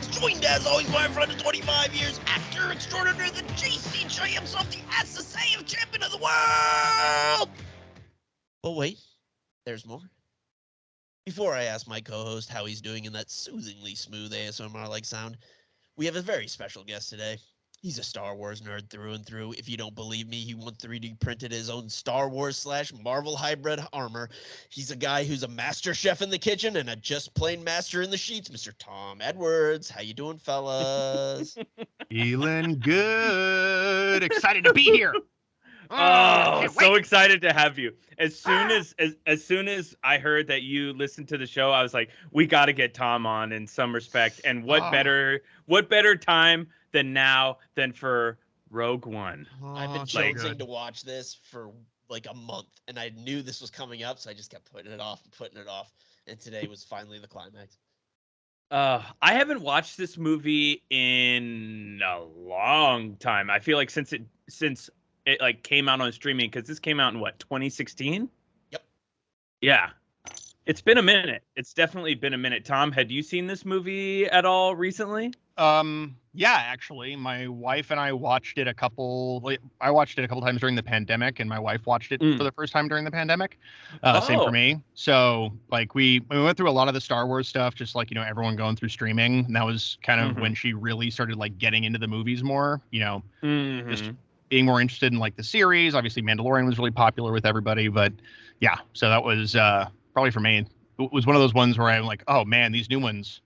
Box, joined as always by our friend of 25 years, actor extraordinaire, the JCJ himself, the SSA champion of the world! But wait, there's more. Before I ask my co-host how he's doing in that soothingly smooth ASMR-like sound, we have a very special guest today. He's a Star Wars nerd through and through. If you don't believe me, he once 3D printed his own Star Wars / Marvel hybrid armor. He's a guy who's a master chef in the kitchen and a just plain master in the sheets, Mr. Tom Edwards. How you doing, fellas? Feeling good. Excited to be here. Oh, so excited to have you. As soon as I heard that you listened to the show, I was like, we got to get Tom on in some respect. And what better time than now than for Rogue One? I've been jonesing to watch this for like a month, and I knew this was coming up, so I just kept putting it off. And today was finally the climax. I haven't watched this movie in a long time. I feel like since it like came out on streaming, because this came out in what, 2016? Yep. Yeah. It's been a minute. It's definitely been a minute. Tom, had you seen this movie at all recently? Yeah, actually, my wife and I watched it I watched it a couple times during the pandemic, and my wife watched it for the first time during the pandemic. Same for me. So, like, we went through a lot of the Star Wars stuff, just like, everyone going through streaming. And that was kind of when she really started, like, getting into the movies more, just being more interested in, like, the series. Obviously, Mandalorian was really popular with everybody, but yeah, so that was probably for me. It was one of those ones where I'm like, oh man, these new ones,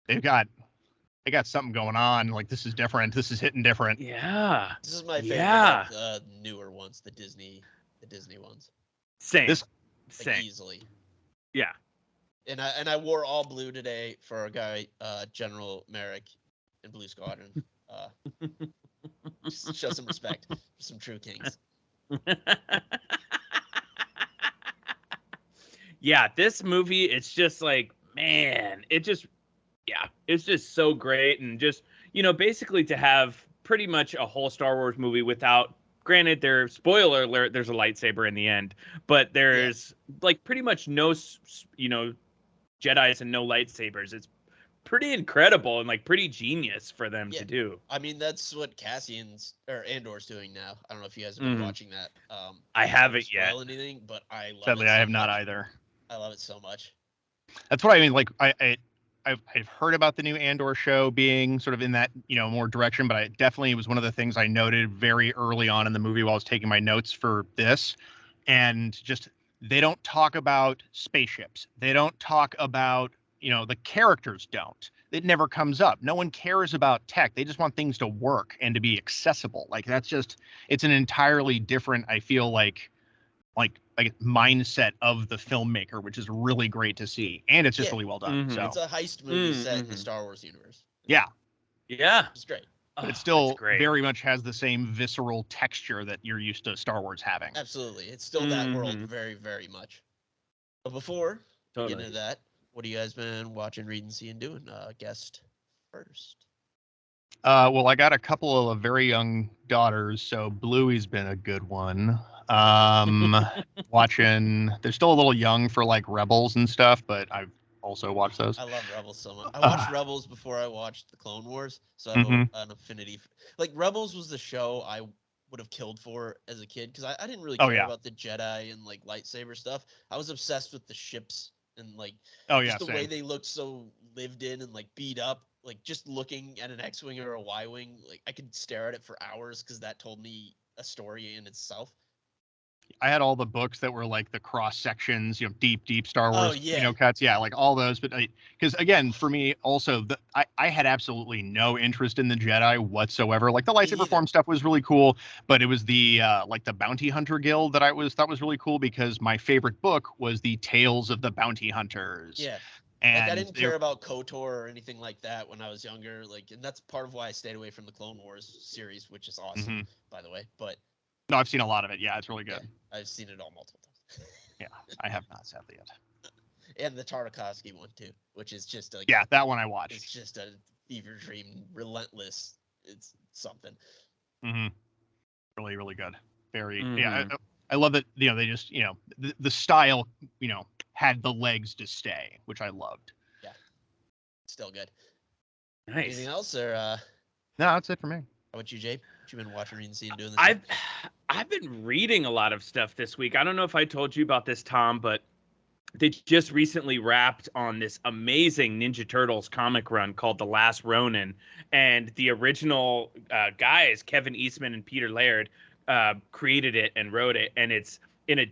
they got something going on. Like, this is different. This is hitting different. Yeah. This is my favorite of the newer ones, the Disney ones. Same. Like, easily. Yeah. And I wore all blue today for our guy, General Merrick in Blue Squadron. Just show some respect for some true kings. Yeah, this movie, it's just like, man, it's just so great. And just, basically to have pretty much a whole Star Wars movie without, granted, spoiler alert, there's a lightsaber in the end, but there's like pretty much no, Jedis and no lightsabers. It's pretty incredible and like pretty genius for them to do. I mean, that's what Andor's doing now. I don't know if you guys have been watching that. I haven't yet. Anything, but I love Sadly, it so I have much. not either. I love it so much. That's what I mean. Like, I've heard about the new Andor show being sort of in that, more direction, but it definitely was one of the things I noted very early on in the movie while I was taking my notes for this. And just, they don't talk about spaceships. They don't talk about, the characters don't. It never comes up. No one cares about tech. They just want things to work and to be accessible. Like, it's an entirely different, I feel like mindset of the filmmaker, which is really great to see, and it's just really well done. So it's a heist movie set in the Star Wars universe. Yeah, it's great, but it still very much has the same visceral texture that you're used to Star Wars having. Absolutely, it's still that world very, very much. But before we get into that, what have you guys been watching, reading, seeing, doing? Guest first. Well, I got a couple of very young daughters, so Bluey's been a good one. Watching, they're still a little young for like Rebels and stuff, but I've also watched those. I love Rebels so much. I watched Rebels before I watched the Clone Wars, so I have an affinity like Rebels was the show I would have killed for as a kid, because I didn't really care about the Jedi and like lightsaber stuff. I was obsessed with the ships and like just the way they looked so lived in and like beat up. Like, just looking at an X-wing or a Y-wing, like, I could stare at it for hours because that told me a story in itself. I had all the books that were like the cross sections, deep Star Wars, cuts. Yeah, like all those. But because again, for me also, I had absolutely no interest in the Jedi whatsoever. Like, the lightsaber form stuff was really cool, but it was the like the Bounty Hunter Guild that I thought was really cool, because my favorite book was the Tales of the Bounty Hunters. Yeah. And like, I didn't care about KOTOR or anything like that when I was younger. Like, and that's part of why I stayed away from the Clone Wars series, which is awesome, by the way. But no, I've seen a lot of it. Yeah, it's really good. Yeah, I've seen it all multiple times. Yeah, I have not, sadly, yet. And the Tartakovsky one too, which is just like, that one I watched. It's just a fever dream, relentless. It's something. Really, really good. Very. I love that. They just the style had the legs to stay, which I loved. Yeah, still good. Nice. Anything else, or No, that's it for me. how about you, Jay? What you been watching, reading, seeing, doing this I've been reading a lot of stuff this week. I don't know if I told you about this, Tom, but they just recently wrapped on this amazing Ninja Turtles comic run called The Last Ronin, and the original guys, Kevin Eastman and Peter Laird, created it and wrote it, and it's in a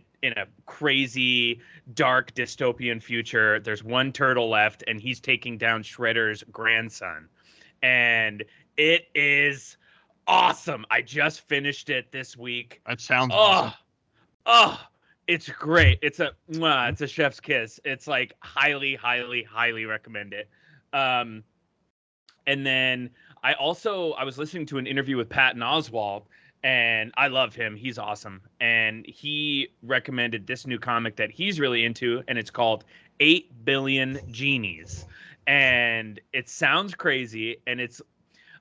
crazy, dark, dystopian future. There's one turtle left, and he's taking down Shredder's grandson, and it is awesome. I just finished it this week. That sounds awesome. Oh, it's great. It's a chef's kiss. It's like highly, highly, highly recommend it. And then I was listening to an interview with Patton Oswalt, and I love him. He's awesome. And he recommended this new comic that he's really into, and it's called 8 Billion Genies. And it sounds crazy, and it's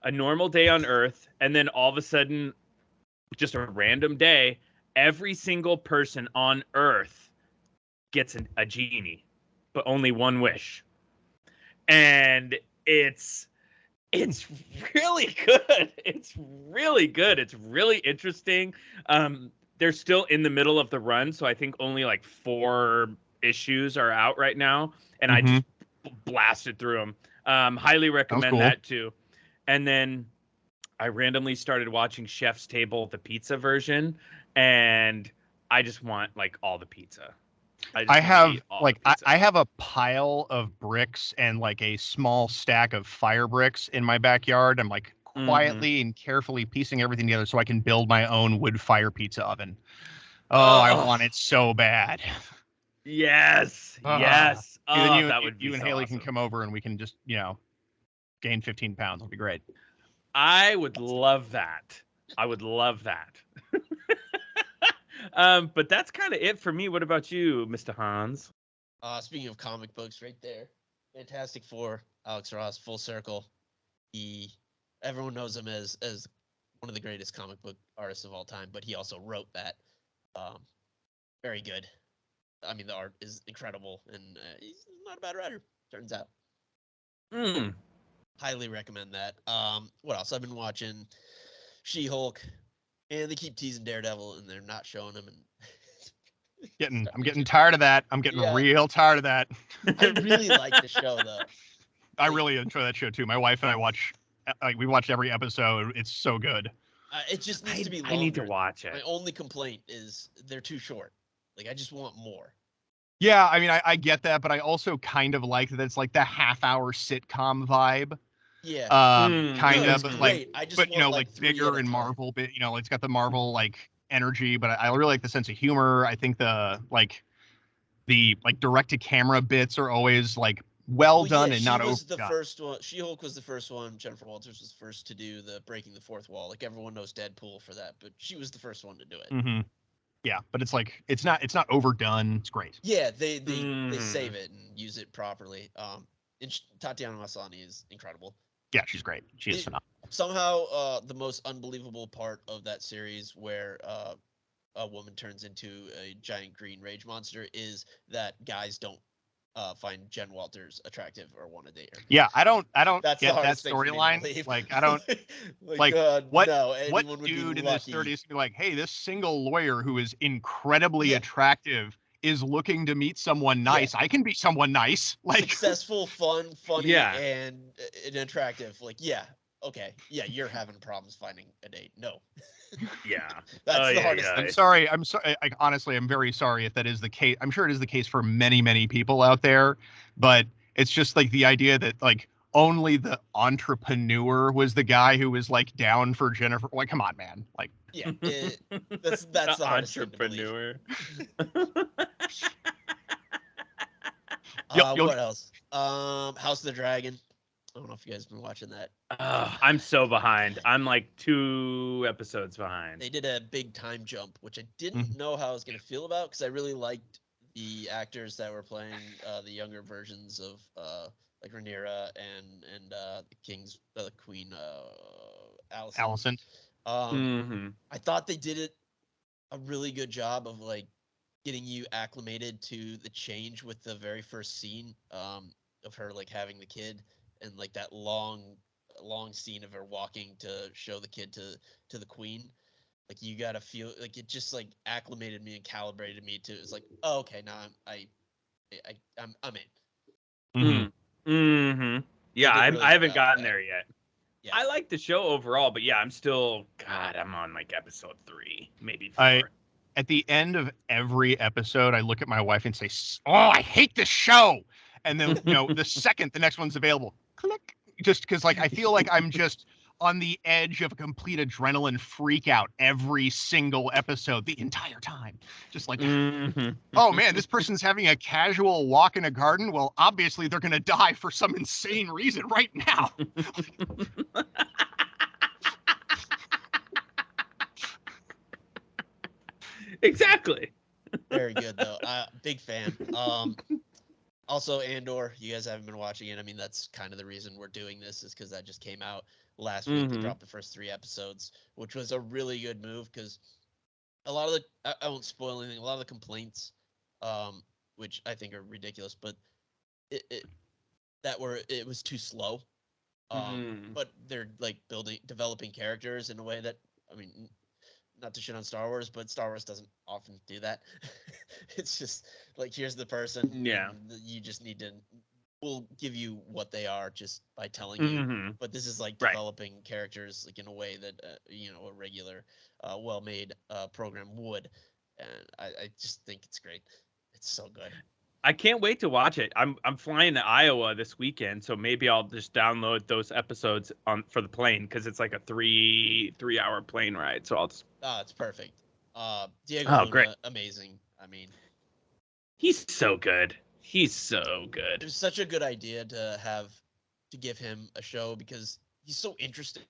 a normal day on Earth, and then all of a sudden, just a random day, every single person on Earth gets a genie, but only one wish. And it's really good. It's really good. It's really interesting. They're still in the middle of the run, so I think only like 4 issues are out right now, and I just blasted through them. Highly recommend that too. And then I randomly started watching Chef's Table, the pizza version, and I just want like all the pizza. I have a pile of bricks and like a small stack of fire bricks in my backyard. I'm like quietly and carefully piecing everything together so I can build my own wood fire pizza oven. Oh, I want it so bad. Yes. Yes. Then that would be you and so Haley awesome. can come over and we can just, gain 15 pounds. It'll be great. I would love that. But that's kind of it for me. What about you, Mr. Hans? Speaking of comic books, right there, Fantastic Four, Alex Ross, full circle. Everyone knows him as one of the greatest comic book artists of all time, but he also wrote that. Very good. I mean, the art is incredible, and he's not a bad writer, turns out. Highly recommend that. What else? I've been watching She-Hulk, and they keep teasing Daredevil, and they're not showing him. And I'm getting tired of that. I'm getting real tired of that. I really like the show, though. I really enjoy that show too. My wife and I we watched every episode. It's so good. It just needs to be longer. I need to watch it. My only complaint is they're too short. Like, I just want more. Yeah, I mean, I get that, but I also kind of like that it's like the half-hour sitcom vibe. Yeah. Kind of, but like, I just but want, like bigger and Marvel, but it's got the Marvel like energy. But I really like the sense of humor. I think the direct-to-camera bits are always like well done and not overdone. The first one. She-Hulk was the first one. Jennifer Walters was the first to do the breaking the fourth wall. Like, everyone knows Deadpool for that, but she was the first one to do it. Yeah, but it's like it's not overdone. It's great. Yeah, they save it and use it properly. And Tatiana Maslany is incredible. Yeah, she's great. She is phenomenal. Somehow, the most unbelievable part of that series, where a woman turns into a giant green rage monster, is that guys don't find Jen Walters attractive or want to date her. Yeah, I don't That's get that storyline. Like, I don't what dude in his 30s be like, hey, this single lawyer who is incredibly attractive is looking to meet someone nice. I can be someone nice. Like, successful, fun, funny, and attractive. Like, okay, you're having problems finding a date. No. That's the hardest thing. I'm sorry. Honestly, I'm very sorry if that is the case. I'm sure it is the case for many, many people out there, but it's just like the idea that like only the entrepreneur was the guy who was like down for Jennifer. Like, come on, man. Like, that's the entrepreneur. What else? House of the Dragon. I don't know if you guys have been watching that. I'm so behind. I'm like 2 episodes behind. They did a big time jump, which I didn't know how I was going to feel about, because I really liked the actors that were playing the younger versions of like Rhaenyra and the Queen Alicent. I thought they did a really good job of like getting you acclimated to the change with the very first scene of her like having the kid, and like that long long scene of her walking to show the kid to the queen. Like you gotta feel like it just like acclimated me and calibrated me to. It's like, oh, okay, now I'm in. Mm-hmm. Mm-hmm. Yeah, I haven't gotten there yet. Yeah. I like the show overall, but yeah, I'm still, God, I'm on like episode 3, maybe 4. At the end of every episode, I look at my wife and say, "Oh, I hate this show." And then, the second the next one's available, click. Just because, like, I feel like I'm just on the edge of a complete adrenaline freak out every single episode the entire time. Just like, oh man, this person's having a casual walk in a garden. Well, obviously they're going to die for some insane reason right now. Exactly. Very good though. Big fan. Also, Andor, you guys haven't been watching it. I mean, that's kind of the reason we're doing this, is because that just came out last week. They dropped the first 3 episodes, which was a really good move, because a lot of the, I won't spoil anything, a lot of the complaints, which I think are ridiculous, but it was too slow. But they're like developing characters in a way that, I mean, not to shit on Star Wars, but Star Wars doesn't often do that. It's just like, here's the person. Yeah. You just need to, we'll give you what they are just by telling you. But this is like developing characters like in a way that, a regular, well-made program would. And I just think it's great. It's so good. I can't wait to watch it. I'm flying to Iowa this weekend, so maybe I'll just download those episodes for the plane, because it's like a 3-hour plane ride. So I'll just. Oh, it's perfect. Diego Luna, great. Amazing. I mean, he's so good. He's so good. It was such a good idea to give him a show, because he's so interesting.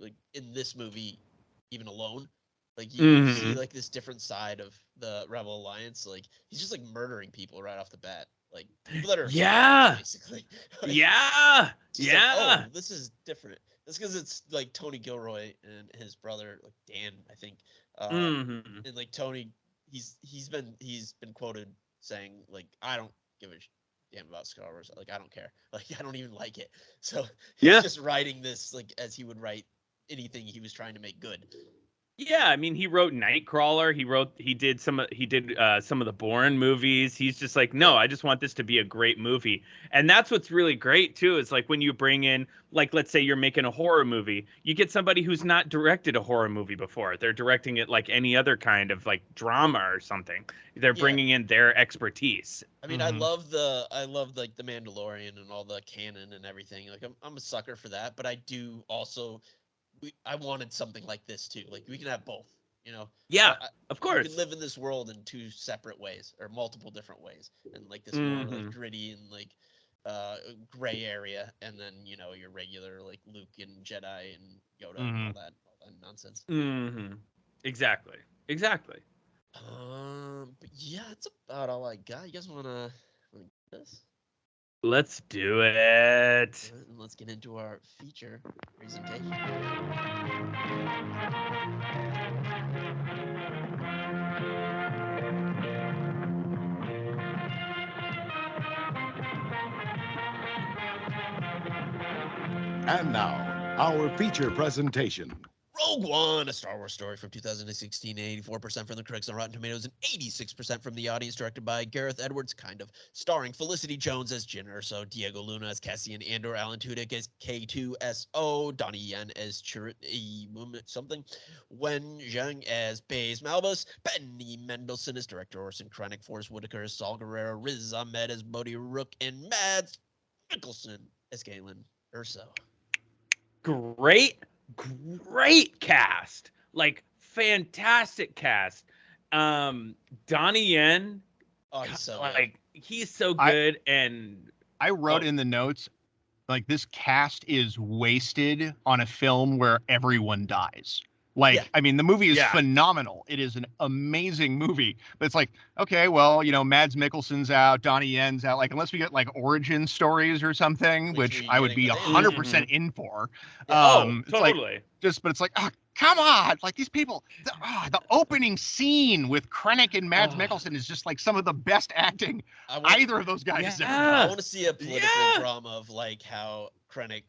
Like in this movie, even alone. Like you see like this different side of the Rebel Alliance. Like he's just like murdering people right off the bat. Like people that are spies, basically. Like, Like, oh, this is different. That's because it's like Tony Gilroy and his brother, like Dan, I think. And like Tony, he's been quoted saying like, I don't give a damn about Star Wars. Like I don't care. Like I don't even like it. So he's just writing this like as he would write anything he was trying to make good. Yeah, I mean, he wrote Nightcrawler. He did some of the Bourne movies. He's just like, no, I just want this to be a great movie. And that's what's really great too, is like when you bring in, like, let's say you're making a horror movie, you get somebody who's not directed a horror movie before. They're directing it like any other kind of like drama or something. They're bringing in their expertise. I mean, I love like the Mandalorian and all the canon and everything. Like I'm a sucker for that, but I do also. I wanted something like this too. Like we can have both, Yeah, of course. You can live in this world in 2 separate ways or multiple different ways, and like this more like gritty and like gray area, and then your regular like Luke and Jedi and Yoda and all that nonsense. Exactly. But yeah, that's about all I got. You guys wanna get this? Let's do it. And let's get into our feature presentation. And now, our feature presentation. Rogue One, a Star Wars story from 2016, 84% from the critics on Rotten Tomatoes and 86% from the audience, directed by Gareth Edwards, starring Felicity Jones as Jyn Erso, Diego Luna as Cassian Andor, Alan Tudyk as K2SO, Donnie Yen as Chirrut something, Wen Zhang as Baze Malbus, Benny Mendelsohn as Director Orson Krennic, Forrest Whitaker as Saul Guerrero, Riz Ahmed as Bodhi Rook, and Mads Mikkelsen as Galen Erso. Great cast, like fantastic cast. Donnie Yen, he's so like good. He's so good. And I wrote in the notes, like, this cast is wasted on a film where everyone dies. Like, I mean, the movie is phenomenal. It is an amazing movie, but it's like, okay, well, Mads Mikkelsen's out, Donnie Yen's out. Like, unless we get like origin stories or something, which I would be 100% in for. Totally. Like, but it's like, oh, come on, like these people. The opening scene with Krennic and Mads Mikkelsen is just like some of the best acting either of those guys has ever done. I want to see a political drama of like how Krennic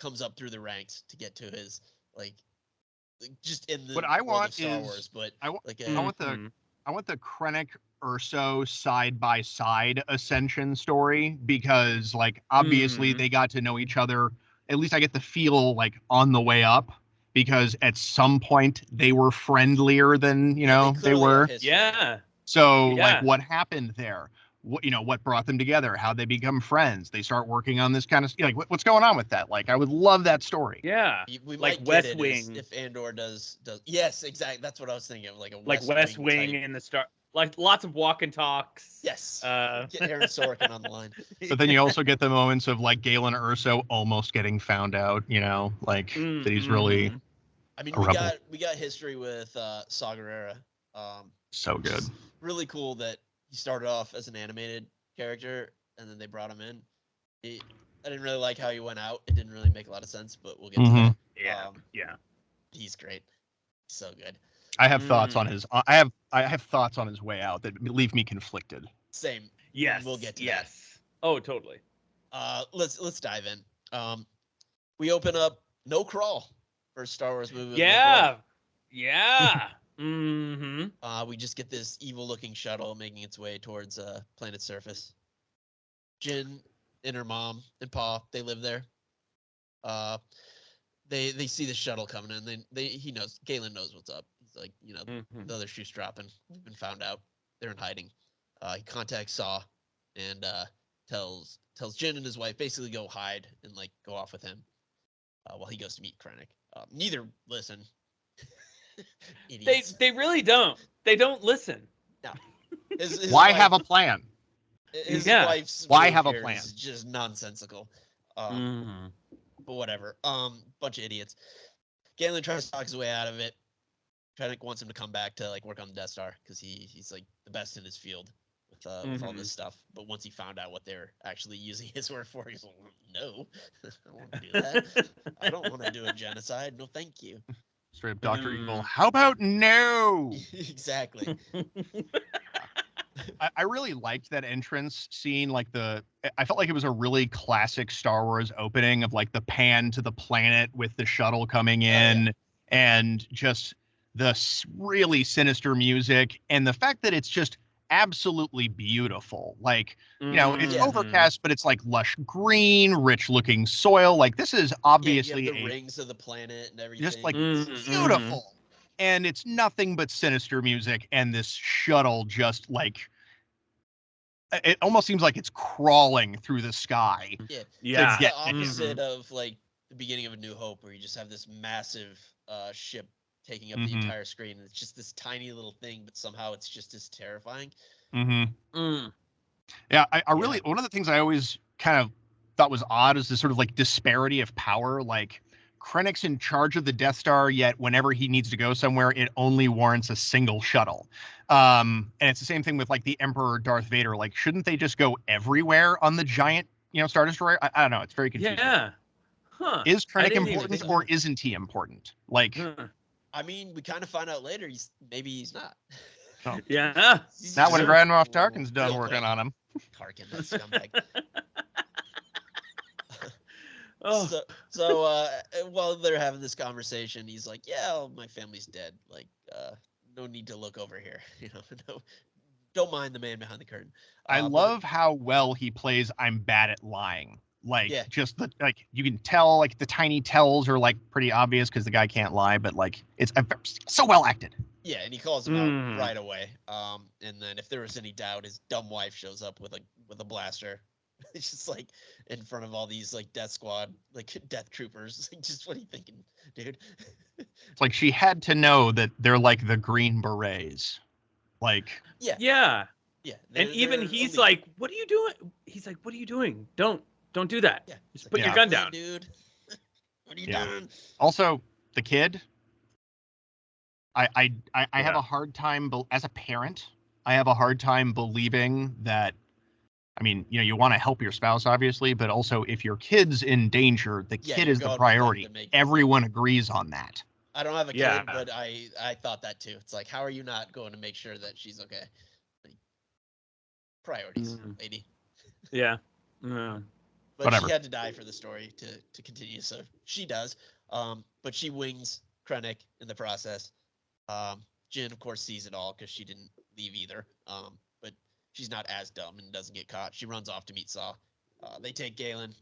comes up through the ranks to get to his like just in the what I world want of Star is Wars, but I like want the Krennic Urso side by side ascension story, because like obviously they got to know each other. At least I get the feel like on the way up, because at some point they were friendlier than they were. Yeah. So like what happened there? What brought them together? How they become friends? They start working on this kind of like what's going on with that? Like I would love that story. Yeah. We like might West get it Wing. if Andor does. Yes, exactly. That's what I was thinking of, like a West Wing type. in the Star, like lots of walk and talks. Yes. Get Aaron Sorkin on the line. But then you also get the moments of like Galen Erso almost getting found out, like that he's really I mean, a rebel. we got history with Saw Gerrera. So good. Really cool that he started off as an animated character and then they brought him in. I didn't really like how he went out. It didn't really make a lot of sense, but we'll get to that. Yeah. He's great. So good. I have thoughts on his. I have thoughts on his way out that leave me conflicted. Same. Yes. We'll get to that. Oh, totally. Let's dive in. We open up no crawl for Star Wars movie. Yeah. We just get this evil-looking shuttle making its way towards planet's surface. Jin and her mom and Pa, they live there. They see the shuttle coming in. He knows. Galen knows what's up. He's like, the other shoe's dropping. They've been found out. They're in hiding. He contacts Saw and tells Jin and his wife basically go hide and like go off with him while he goes to meet Krennic. Neither listen. They really don't. They don't listen. No. Why have a plan? His wife's why have a plan? Is just nonsensical. But whatever. Bunch of idiots. Galen tries to talk his way out of it. Krennic wants him to come back to like work on the Death Star because he's like the best in his field with all this stuff. But once he found out what they're actually using his word for, he's like, no, I don't want to do that. I don't want to do a genocide. No, thank you. Straight up Dr. Evil. How about no? Exactly. I really liked that entrance scene. I felt like it was a really classic Star Wars opening of like the pan to the planet with the shuttle coming in and just the really sinister music and the fact that it's just absolutely beautiful. Like, it's overcast, but it's like lush green, rich looking soil. Like this is obviously you have the rings of the planet and everything. Just like beautiful. And it's nothing but sinister music. And this shuttle just like, it almost seems like it's crawling through the sky. Yeah. It's the opposite of like the beginning of A New Hope, where you just have this massive ship taking up the entire screen. And it's just this tiny little thing, but somehow it's just as terrifying. Yeah, I really, one of the things I always kind of thought was odd is this sort of like disparity of power. Like Krennic's in charge of the Death Star, yet whenever he needs to go somewhere, it only warrants a single shuttle. And it's the same thing with like the Emperor Darth Vader. Like, shouldn't they just go everywhere on the giant, Star Destroyer? I don't know. It's very confusing. Yeah. Is Krennic important or isn't he important? Like, I mean, we kind of find out later maybe he's not. Oh. Yeah. Not when Grand Moff Tarkin's done working on him. Tarkin, that scumbag. Oh. So while they're having this conversation, he's like, "Yeah, my family's dead. Like, no need to look over here. No, don't mind the man behind the curtain." I love how well he plays "I'm bad at lying." Like, just you can tell, like the tiny tells are like pretty obvious because the guy can't lie, but like it's so well acted. Yeah, and he calls him out right away. And then if there was any doubt, his dumb wife shows up with a blaster. It's just like in front of all these like death squad, like death troopers. Like, just what are you thinking, dude? It's like she had to know that they're like the Green Berets. Like, yeah. And even he's illegal. like, "What are you doing?" He's like, "What are you doing? Don't do that. Yeah, just put your gun down, dude. What are you doing?" Also, the kid. I have a hard time, as a parent, I have a hard time believing that. I mean, you want to help your spouse, obviously, but also if your kid's in danger, the kid is the priority. Everyone agrees on that. I don't have a kid, but I thought that too. It's like, how are you not going to make sure that she's okay? Like, priorities, lady. Yeah. Yeah. But Whatever. she had to die for the story to continue, so she does. But she wings Krennic in the process. Jyn, of course, sees it all because she didn't leave either. But she's not as dumb and doesn't get caught. She runs off to meet Saw. They take Galen.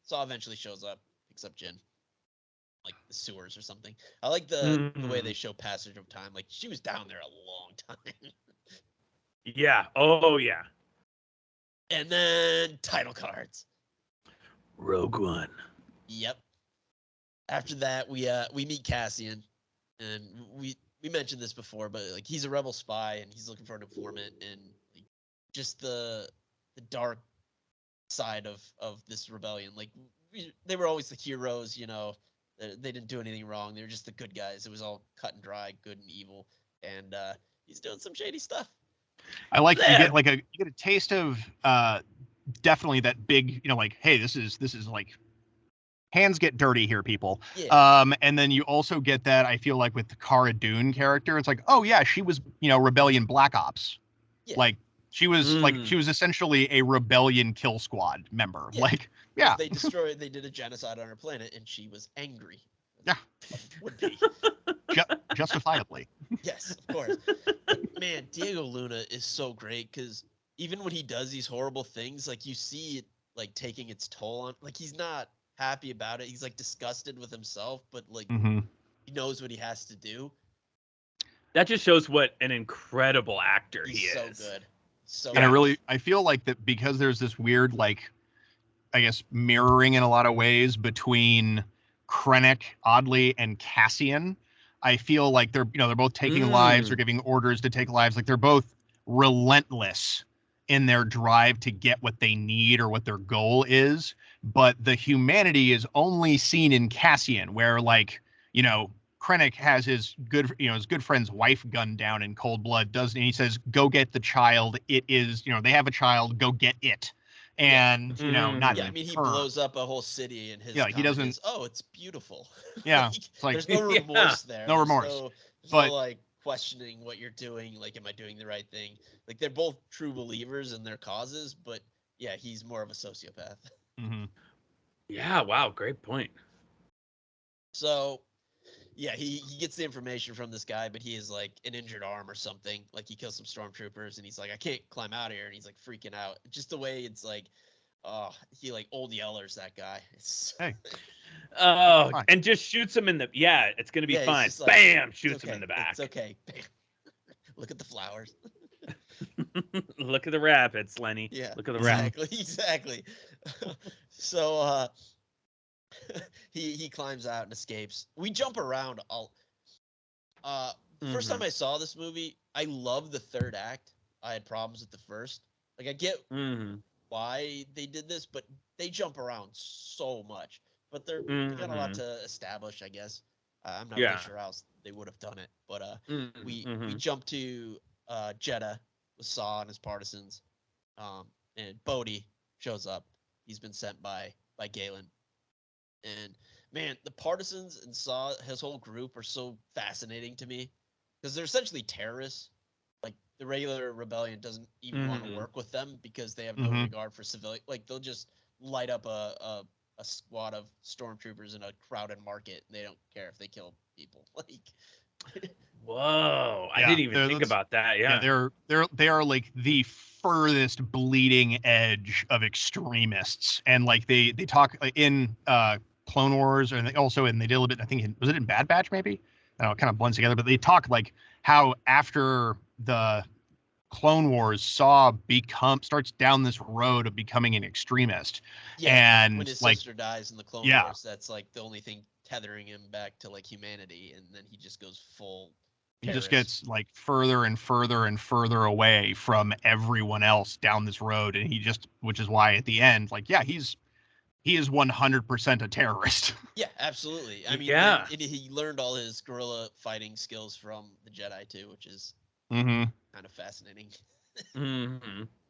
Saw eventually shows up, picks up Jyn, like the sewers or something. I like the way they show passage of time. Like she was down there a long time. Yeah. Oh yeah. And then title cards. Rogue One. Yep. After that, we meet Cassian, and we mentioned this before, but like he's a rebel spy and he's looking for an informant, and like, just the dark side of this rebellion. Like they were always the heroes, you know. They didn't do anything wrong. They were just the good guys. It was all cut and dry, good and evil, and he's doing some shady stuff. I like you get a taste of definitely that big, you know, like, hey, this is like hands get dirty here, people. Yeah. And then you also get that, I feel like, with the Cara Dune character, it's like, oh yeah, she was, you know, Rebellion Black Ops. Yeah. Like she was essentially a Rebellion kill squad member. Yeah. Like, yeah. They did a genocide on her planet and she was angry. Yeah. Would be. Justifiably. Yes, of course. But, man, Diego Luna is so great because even when he does these horrible things, like you see it like taking its toll on, like he's not happy about it. He's like disgusted with himself, but like he knows what he has to do. That just shows what an incredible actor he He's is. so good. So and I feel like that because there's this weird, like, I guess, mirroring in a lot of ways between Krennic, oddly, and Cassian. I feel like they're both taking lives or giving orders to take lives. Like they're both relentless in their drive to get what they need or what their goal is. But the humanity is only seen in Cassian, where, like, you know, Krennic has his good friend's wife gunned down in cold blood, and he says, go get the child. It is, you know, they have a child, go get it. And, you know, not I mean, he blows up a whole city and his he doesn't is, oh, it's beautiful. Yeah. There's no remorse there. No remorse. There's no like questioning what you're doing, like, am I doing the right thing? Like they're both true believers in their causes, but yeah, he's more of a sociopath. Yeah, wow, great point. So yeah, he gets the information from this guy, but he is like an injured arm or something. Like he kills some stormtroopers and he's like, I can't climb out of here, and he's like freaking out. Just the way it's like, oh, he like old yellers that guy. Hey. Oh, and just shoots him in the it's gonna be fine. Like, Bam, shoots him in the back. It's okay. Bam. Look at the flowers. Look at the rapids, Lenny. Yeah. Look at the rapids. Exactly. So he climbs out and escapes. We jump around all first time I saw this movie, I love the third act. I had problems with the first. Like I get why they did this, but they jump around so much. But they got a lot to establish, I guess. I'm not really sure how else they would have done it. But we jump to Jeddah with Saw and his partisans. And Bodhi shows up. He's been sent by Galen. And man, the partisans and Saw, his whole group, are so fascinating to me because they're essentially terrorists. Like the regular rebellion doesn't even want to work with them because they have no regard for civilian. Like they'll just light up a squad of stormtroopers in a crowded market. And they don't care if they kill people. Like, whoa, I didn't even think about that. Yeah, they are like the furthest bleeding edge of extremists, and like they talk in Clone Wars, and also they did a little bit. I think was it in Bad Batch maybe? I don't know, it kind of blends together, but they talk like how after the Clone Wars, Saw starts down this road of becoming an extremist. Yeah, and when his like, sister dies in the Clone Wars, that's like the only thing tethering him back to like humanity, and then he just goes full he just gets like further and further and further away from everyone else down this road, and which is why at the end, like, he is 100% a terrorist. Yeah, absolutely. I mean, he learned all his guerrilla fighting skills from the Jedi too, which is kind of fascinating.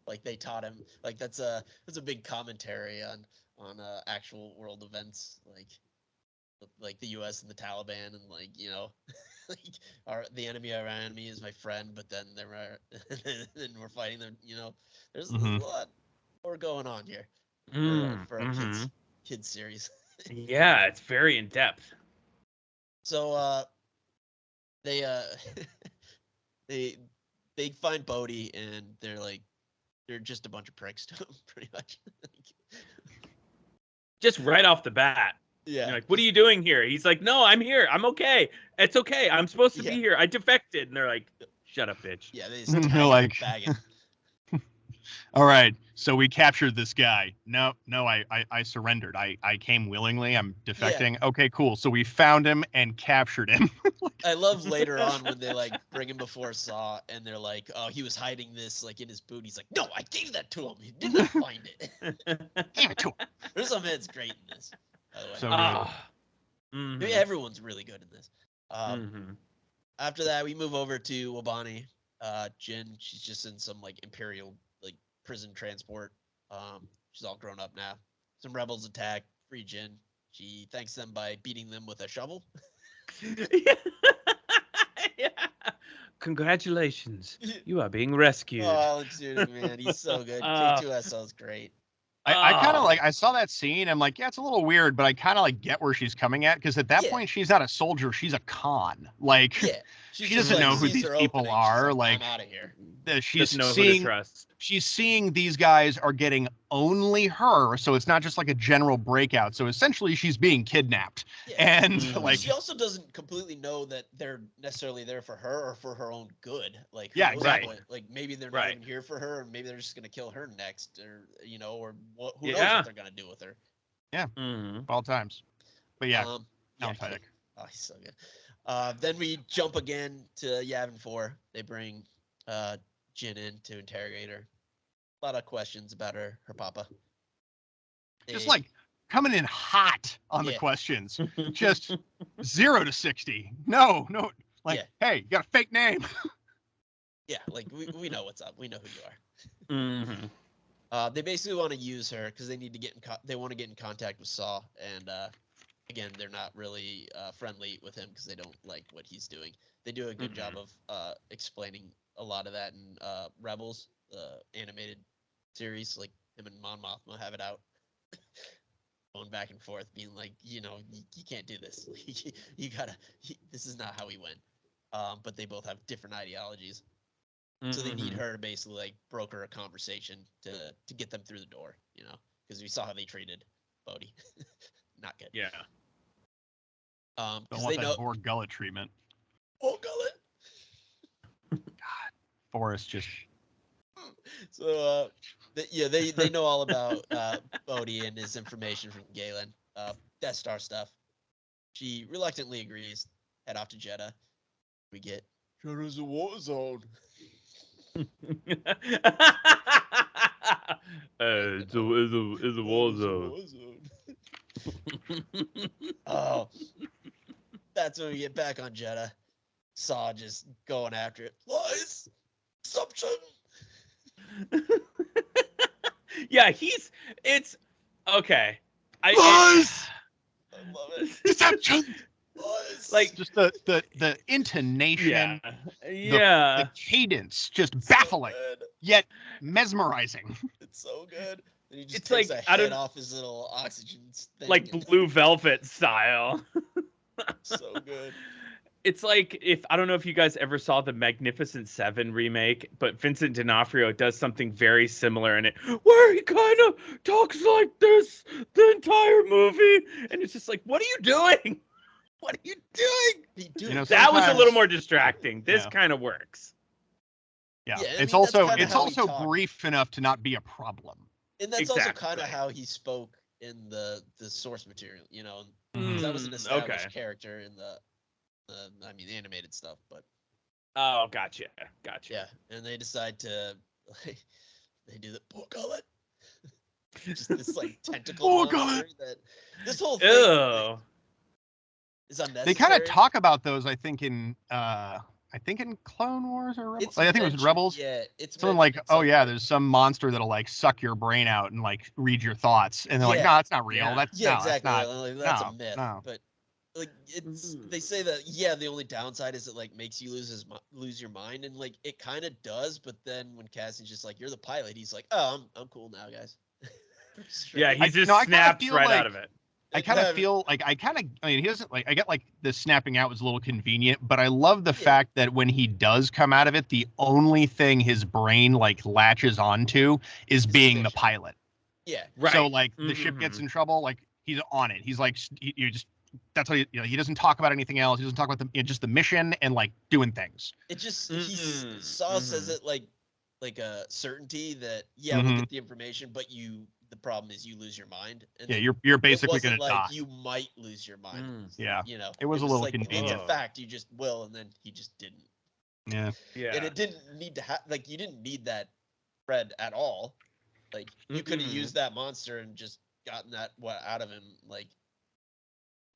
Like they taught him, like that's a big commentary on actual world events, like the U.S. and the Taliban, and like, you know, like the enemy of our enemy is my friend, but then then we're fighting them. You know, there's a lot more going on here. for a kids series. Yeah, it's very in depth. So they they find Bodhi and they're just a bunch of pricks to him, pretty much. Just right off the bat. Yeah. You're like, what are you doing here? He's like, no, I'm here. I'm okay. It's okay. I'm supposed to be here. I defected. And they're like, shut up, bitch. Yeah, they just like bagging. All right, so we captured this guy. No, I surrendered. I came willingly. I'm defecting. Yeah. Okay, cool. So we found him and captured him. I love later on when they like bring him before Saw and they're like, oh, he was hiding this like in his boot. He's like, no, I gave that to him. He did not find it. Gave it to him. There's some heads great in this, by the way. So good. Maybe everyone's really good in this. After that, we move over to Wabani. Jin, she's just in some like Imperial like prison transport. She's all grown up now. Some rebels attack, free Jin. She thanks them by beating them with a shovel. Yeah. Congratulations, you are being rescued. Oh, Alex Tudyk, man, he's so good. K2SO is great. I kind of like, I saw that scene. I'm like, yeah, it's a little weird, but I kind of like get where she's coming at because at that point she's not a soldier, she's a con. Like, she doesn't know who these people are. Like, I'm out of here. She's seeing, she's seeing these guys are getting only her, so it's not just like a general breakout. So essentially, she's being kidnapped, and like she also doesn't completely know that they're necessarily there for her or for her own good. Like, exactly. Like maybe they're not even here for her, and maybe they're just gonna kill her next, or or what? Who knows what they're gonna do with her? Yeah, all times. But Alan Tudyk. Oh, he's so good. Then we jump again to Yavin 4. They bring Jin in to interrogate her. A lot of questions about her papa. Just like coming in hot on the questions. Just 0 to 60. No. Like, hey, you got a fake name. Yeah, like we know what's up. We know who you are. They basically want to use her because they need to they want to get in contact with Saw, and again, they're not really friendly with him because they don't like what he's doing. They do a good job of explaining a lot of that in Rebels, the animated series. Like him and Mon Mothma have it out, going back and forth, being like, you can't do this. You gotta. This is not how we win. But they both have different ideologies, so they need her to basically like broker a conversation to get them through the door. Because we saw how they treated Bodhi. Not good. Yeah. Don't want that Borg gullet treatment. Borg gullet. God, Forrest just. So they know all about Bodhi and his information from Galen. Death Star stuff. She reluctantly agrees. Head off to Jeddah. We get Jeddah's a war zone. It's a war zone. Oh, that's when we get back on Jeddah. Saw just going after it. Lies, assumption. Yeah, it's okay. I love it. Deception. Like just the intonation, the cadence, just baffling, yet mesmerizing. It's so good. And he just takes a head off his little oxygen thing. Like Blue Velvet style. So good. It's like I don't know if you guys ever saw the Magnificent Seven remake, but Vincent D'Onofrio does something very similar in it, where he kind of talks like this the entire movie, and it's just like, what are you doing? What are you doing? That was a little more distracting. This kind of works. Yeah, it's also brief enough to not be a problem. And that's also kind of how he spoke in the source material, That was an established character in the animated stuff, but. Oh, gotcha. Yeah, and they decide to, they do the Borg gullet. Just this like tentacle monster that this whole thing is unnecessary. They kind of talk about those, I think in Clone Wars or Rebels. I think it was Rebels. Yeah, it's something like, there's some monster that'll like suck your brain out and like read your thoughts, and they're like, no, it's not real. Yeah. That's exactly. That's a myth. No. But like they say that the only downside is it like makes you lose your mind, and like it kind of does. But then when Cassie's just like, you're the pilot, he's like, oh, I'm cool now, guys. Yeah, he just I snaps right out of it. I kind of feel like I mean, he doesn't like, I get like the snapping out was a little convenient, but I love the fact that when he does come out of it, the only thing his brain like latches onto is being the pilot. Yeah. Right. So like the ship gets in trouble, like he's on it. He's like, you just, that's how he doesn't talk about anything else. He doesn't talk about just the mission and like doing things. It just, Saw says it like a certainty that, we'll get the information, but the problem is you lose your mind. And you're basically going to die. You might lose your mind. Yeah. You know, it was a little like, convenient. it's a fact, you just will, and then he just didn't. Yeah. And it didn't need to have, like, you didn't need that thread at all. Like, you could have used that monster and just gotten that out of him, like,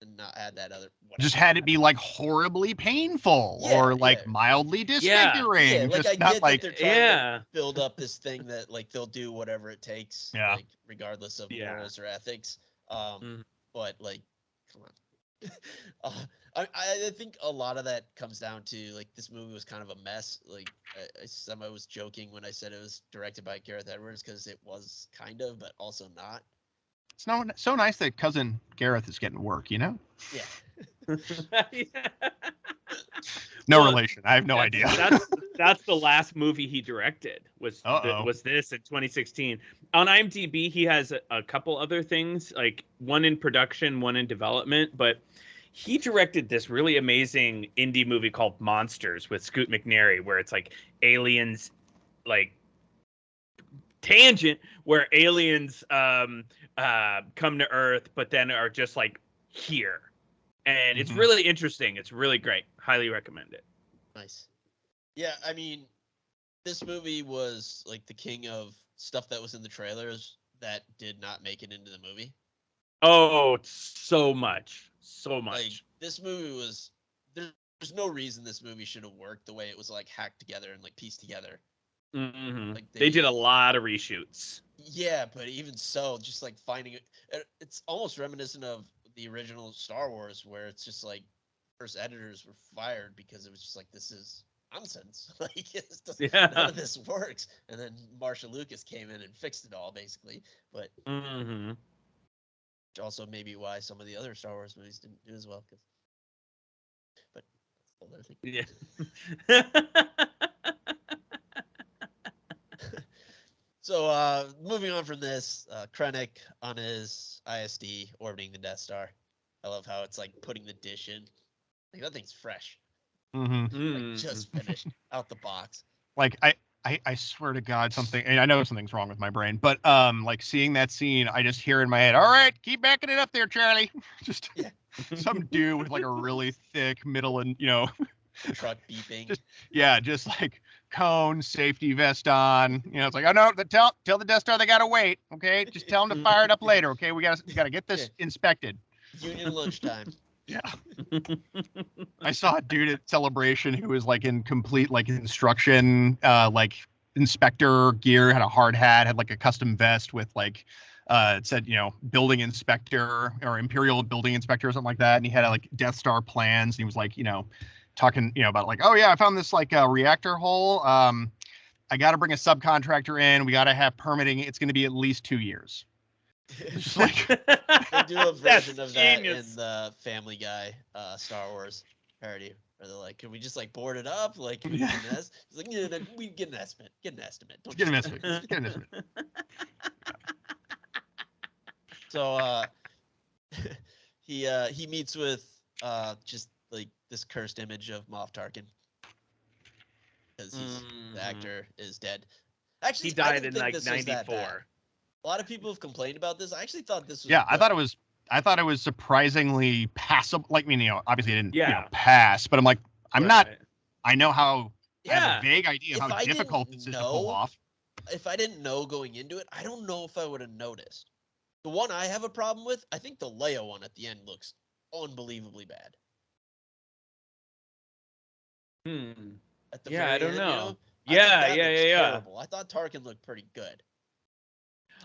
and not add that other. Whatever. Just had it be like horribly painful or like mildly disfiguring. Yeah, like, just I not get like that they're trying to build up this thing that like they'll do whatever it takes, like regardless of morals or ethics. But like, come on. I think a lot of that comes down to like this movie was kind of a mess. Like I was joking when I said it was directed by Gareth Edwards because it was kind of, but also not. It's so nice that cousin Gareth is getting work, you know? Yeah. No relation. I have no idea. That's the last movie he directed was this in 2016. On IMDb, he has a couple other things, like one in production, one in development, but he directed this really amazing indie movie called Monsters with Scoot McNairy, where it's like aliens, like tangent, where aliens come to Earth, but then are just like here. And it's really interesting. It's really great. Highly recommend it. Nice. Yeah, I mean, this movie was like the king of stuff that was in the trailers that did not make it into the movie. Oh, so much. Like, this movie was... There's no reason this movie should have worked the way it was like hacked together and like pieced together. Like they did a lot of reshoots. Yeah, but even so, just like finding it... It's almost reminiscent of the original Star Wars, where it's just like first editors were fired because it was just like, this is nonsense. Like, none of this works. And then Marshall Lucas came in and fixed it all, basically. But also maybe why some of the other Star Wars movies didn't do as well. But that's another thing. So, moving on from this, Krennic on his ISD orbiting the Death Star. I love how it's like putting the dish in. Like, that thing's fresh. Like, just finished out the box. Like, I swear to God, and I know something's wrong with my brain, but like seeing that scene, I just hear in my head, all right, keep backing it up there, Charlie. Just some dude with like a really thick middle and, truck beeping. Just like cone, safety vest on. It's like, oh no, tell the Death Star they gotta wait. Okay, just tell them to fire it up later. Okay, we gotta get this inspected. Union lunchtime. Yeah. I saw a dude at Celebration who was like in complete like instruction, like inspector gear, had a hard hat, had like a custom vest with like it said, building inspector or Imperial building inspector or something like that. And he had like Death Star plans. And he was like, talking, about like, oh yeah, I found this like reactor hole. I got to bring a subcontractor in. We got to have permitting. It's going to be at least 2 years. Just like they do a version of that in the Family Guy Star Wars parody, where they're like, "Can we just like board it up? Like, can we get an estimate?" It's like, "Yeah, we get an estimate. Get an estimate. Don't get an estimate. Get an estimate." So he meets with just like this cursed image of Moff Tarkin because the actor is dead. Actually, he died in like 94. A lot of people have complained about this. I actually thought this was I thought it was surprisingly passable. Like, obviously it didn't pass, but I'm like, I know how. I have a vague idea of how difficult this is to pull off. If I didn't know going into it, I don't know if I would have noticed. The one I have a problem with, I think the Leia one at the end looks unbelievably bad. At the very I don't end, know. Terrible. I thought Tarkin looked pretty good.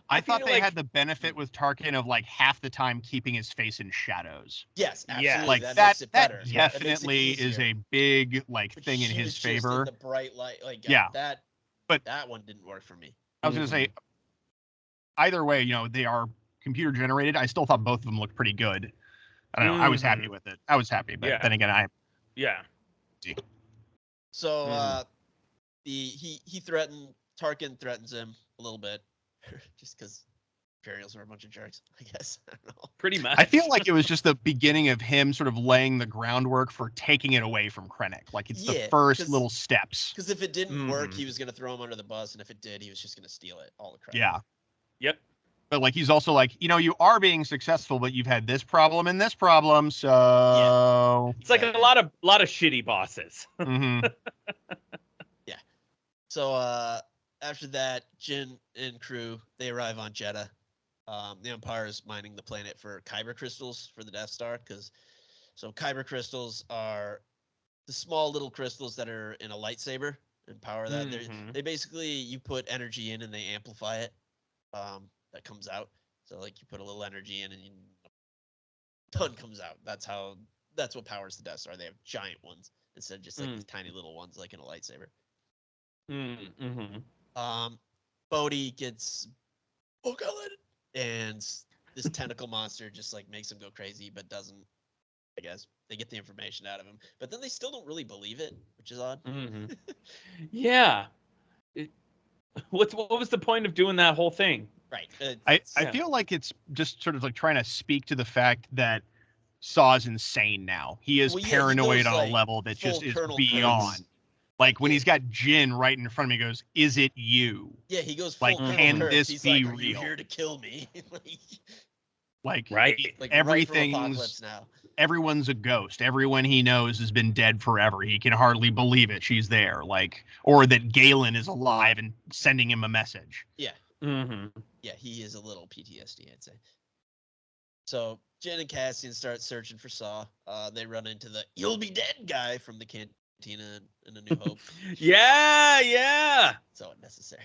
I thought they had the benefit with Tarkin of like half the time keeping his face in shadows. Yes, absolutely. Yeah, like that that, makes it better. That definitely is a big like thing in his favor. The bright light, like that one didn't work for me. I was gonna say, either way, they are computer generated. I still thought both of them looked pretty good. I don't know. I was happy with it. I was happy, but then again, yeah. So Tarkin threatens him a little bit, just because Imperials are a bunch of jerks, I guess. I don't know. Pretty much. I feel like it was just the beginning of him sort of laying the groundwork for taking it away from Krennic. Like it's the first little steps. Because if it didn't work, he was going to throw him under the bus, and if it did, he was just going to steal it, all the credit. Yeah. Yep. But like he's also like, you are being successful, but you've had this problem and this problem, so it's like a lot of shitty bosses. Mm-hmm. Yeah. So after that, Jin and crew, they arrive on Jeddah. The Empire is mining the planet for Kyber Crystals for the Death Star, so Kyber Crystals are the small little crystals that are in a lightsaber and power that. They basically, you put energy in and they amplify it. That comes out. So like you put a little energy in and a ton comes out. That's what powers the Death Star. They have giant ones instead of just like these tiny little ones like in a lightsaber. Bodhi gets and this tentacle monster just like makes him go crazy, but doesn't. I guess they get the information out of him, but then they still don't really believe it, which is odd. Yeah. What was the point of doing that whole thing? Right. I feel like it's just sort of like trying to speak to the fact that Saw's insane now. He is paranoid on a level that just is beyond. Like when he's got Jin right in front of me, he goes, "Is it you?" Yeah, he goes like, "Can this he's be like, "Are real? you here to kill me?" Like right, like everything's right from Apocalypse Now. Everyone's a ghost. Everyone he knows has been dead forever. He can hardly believe it. She's there, or that Galen is alive and sending him a message. Yeah. Yeah, he is a little PTSD, I'd say. So Jin and Cassian start searching for Saw. They run into the "You'll be dead" guy from the cantina in A New Hope. yeah. So unnecessary.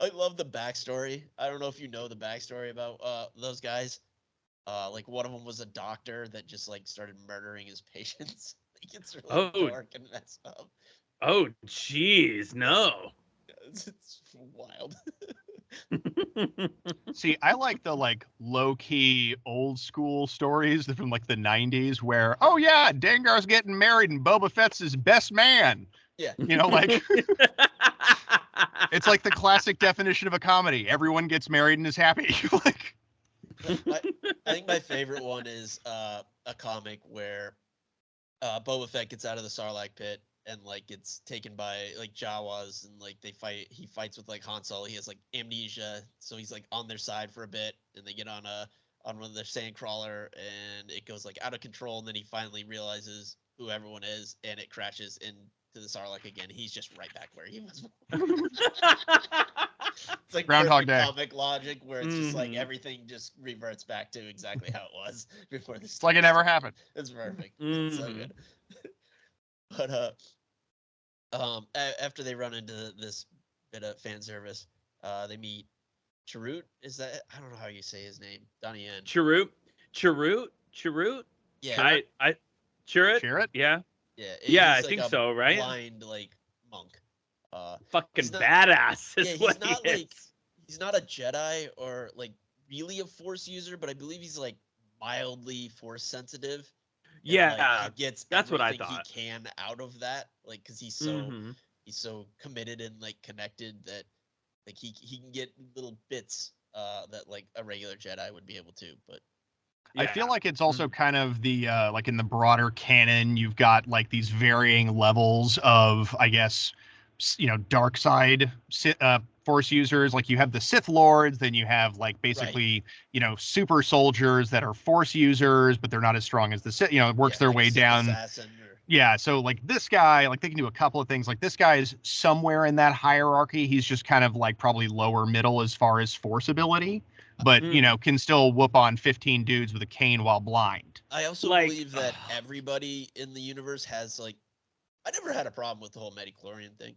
I love the backstory. I don't know if you know the backstory about those guys. Like one of them was a doctor that just like started murdering his patients. Like it's really dark and messed up. Oh, jeez, no. It's wild. See, I like the low-key old school stories from the 90s where, oh yeah, Dengar's getting married and Boba Fett's his best man. Yeah. It's like the classic definition of a comedy. Everyone gets married and is happy. I think my favorite one is a comic where Boba Fett gets out of the Sarlacc pit and gets taken by Jawas and he fights with Han Solo. He has amnesia, so he's on their side for a bit, and they get on one of their sand crawler and it goes out of control, and then he finally realizes who everyone is and it crashes into the Sarlacc again. He's just right back where he was. It's Groundhog Day comic logic where it's just everything just reverts back to exactly how it was before this. It's like it never happened. It's perfect. It's so good. But after they run into this bit of fan service, they meet Chirrut. Is that, I don't know how you say his name. Donnie Yen. Chirrut. Yeah. Chirrut. Yeah. Yeah. I think so. Right. Blind monk. Fucking badass. He's not a Jedi or really a Force user, but I believe he's mildly Force sensitive. Yeah, he gets that's what I thought. He can out of that, because he's so committed and connected that he can get little bits that a regular Jedi would be able to. But I feel like it's also kind of the in the broader canon, you've got these varying levels of, I guess, dark side Force users. You have the Sith Lords, then you have basically super soldiers that are Force users, but they're not as strong as the Sith. It works their way down. Yeah, so this guy, they can do a couple of things. This guy is somewhere in that hierarchy. He's just kind of probably lower middle as far as Force ability, but can still whoop on 15 dudes with a cane while blind. I also believe that everybody in the universe has I never had a problem with the whole midichlorian thing.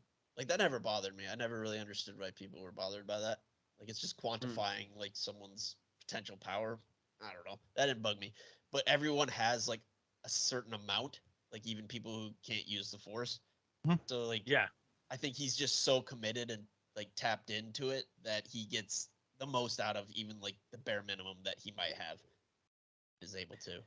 That never bothered me. I never really understood why people were bothered by that. It's just quantifying someone's potential power. I don't know. That didn't bug me. But everyone has a certain amount, even people who can't use the Force. Mm-hmm. So I think he's just so committed and like tapped into it that he gets the most out of, even like the bare minimum that he might have is able to.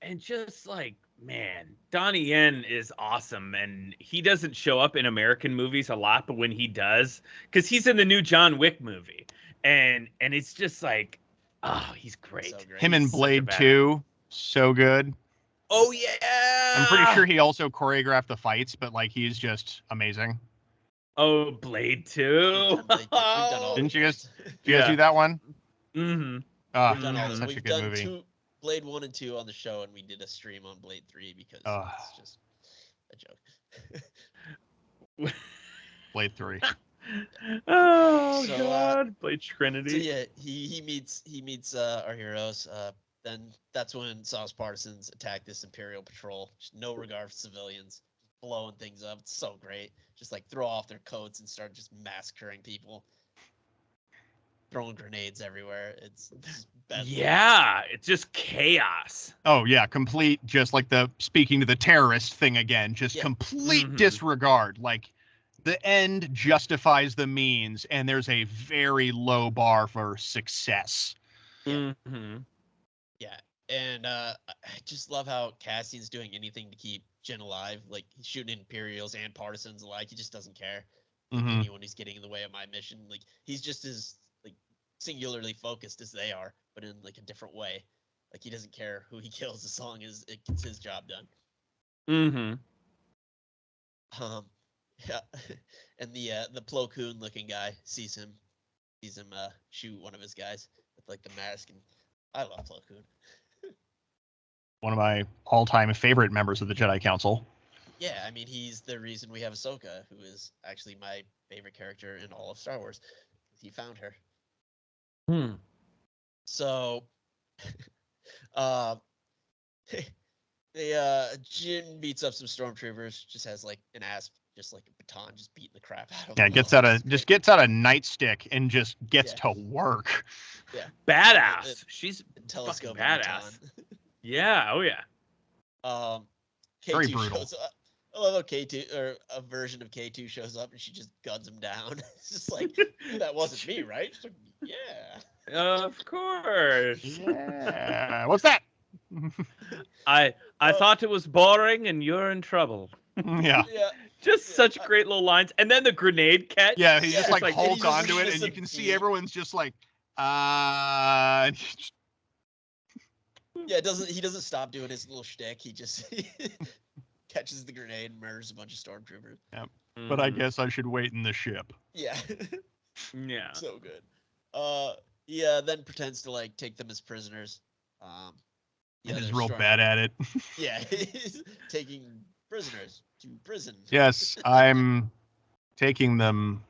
And just like, man, Donnie Yen is awesome, and he doesn't show up in American movies a lot, but when he does, because he's in the new John Wick movie, and it's just like, oh, he's great. So great. Him in He's such a Blade badass. 2, so good. Oh yeah. I'm pretty sure he also choreographed the fights, but like he's just amazing. Oh, Blade 2. We've done all Didn't the you guys? Blades. Did you guys do that one? Mm-hmm. We've done all this. Such We've a good done movie. Blade 1 and 2 on the show, and we did a stream on Blade 3 because it's just a joke. Blade 3. Oh So, God, Blade Trinity. So yeah, he meets our heroes. Then that's when Sauce Partisans attack this Imperial patrol. Just no regard for civilians, just blowing things up. It's so great. Just like throw off their coats and start just massacring people. Throwing grenades everywhere. It's bedlam. Yeah, it's just chaos. Oh yeah, complete. Just like the speaking to the terrorist thing again. Just complete disregard. Like the end justifies the means, and there's a very low bar for success. Yeah. Yeah, and I just love how Cassian's doing anything to keep Jin alive. Like he's shooting Imperials and Partisans alike. He just doesn't care. Like, anyone who's getting in the way of my mission. Like he's just as like singularly focused as they are, but in like a different way. Like he doesn't care who he kills as long as it gets his job done. Yeah, and the Plo Koon looking guy sees him shoot one of his guys with like the mask, and I love Plo Koon. One of my all-time favorite members of the Jedi Council. Yeah, I mean, he's the reason we have Ahsoka, who is actually my favorite character in all of Star Wars. He found her. So, Jin beats up some stormtroopers. Just has like an asp, just like a baton, just beating the crap out of them. Yeah, gets out a nightstick and just gets to work. Yeah, badass. She's fucking telescope badass. Yeah. Oh yeah. K2 Very brutal. shows up. I love how K2 or a version of K2 shows up and she just guns him down. It's just like, that wasn't me, right? She's like, yeah. Of course. Yeah. What's that? I thought it was boring and you're in trouble. Yeah. Just such great little lines. And then the grenade catch. Yeah, he just like Hulk just onto it, and you can see everyone's just like, Yeah, he doesn't stop doing his little shtick. He just catches the grenade and murders a bunch of stormtroopers. Yeah. But I guess I should wait in the ship. Yeah. Yeah. So good. Yeah, then pretends to like take them as prisoners. And is real bad at it. Yeah, he's taking prisoners to prison. Yes, I'm taking them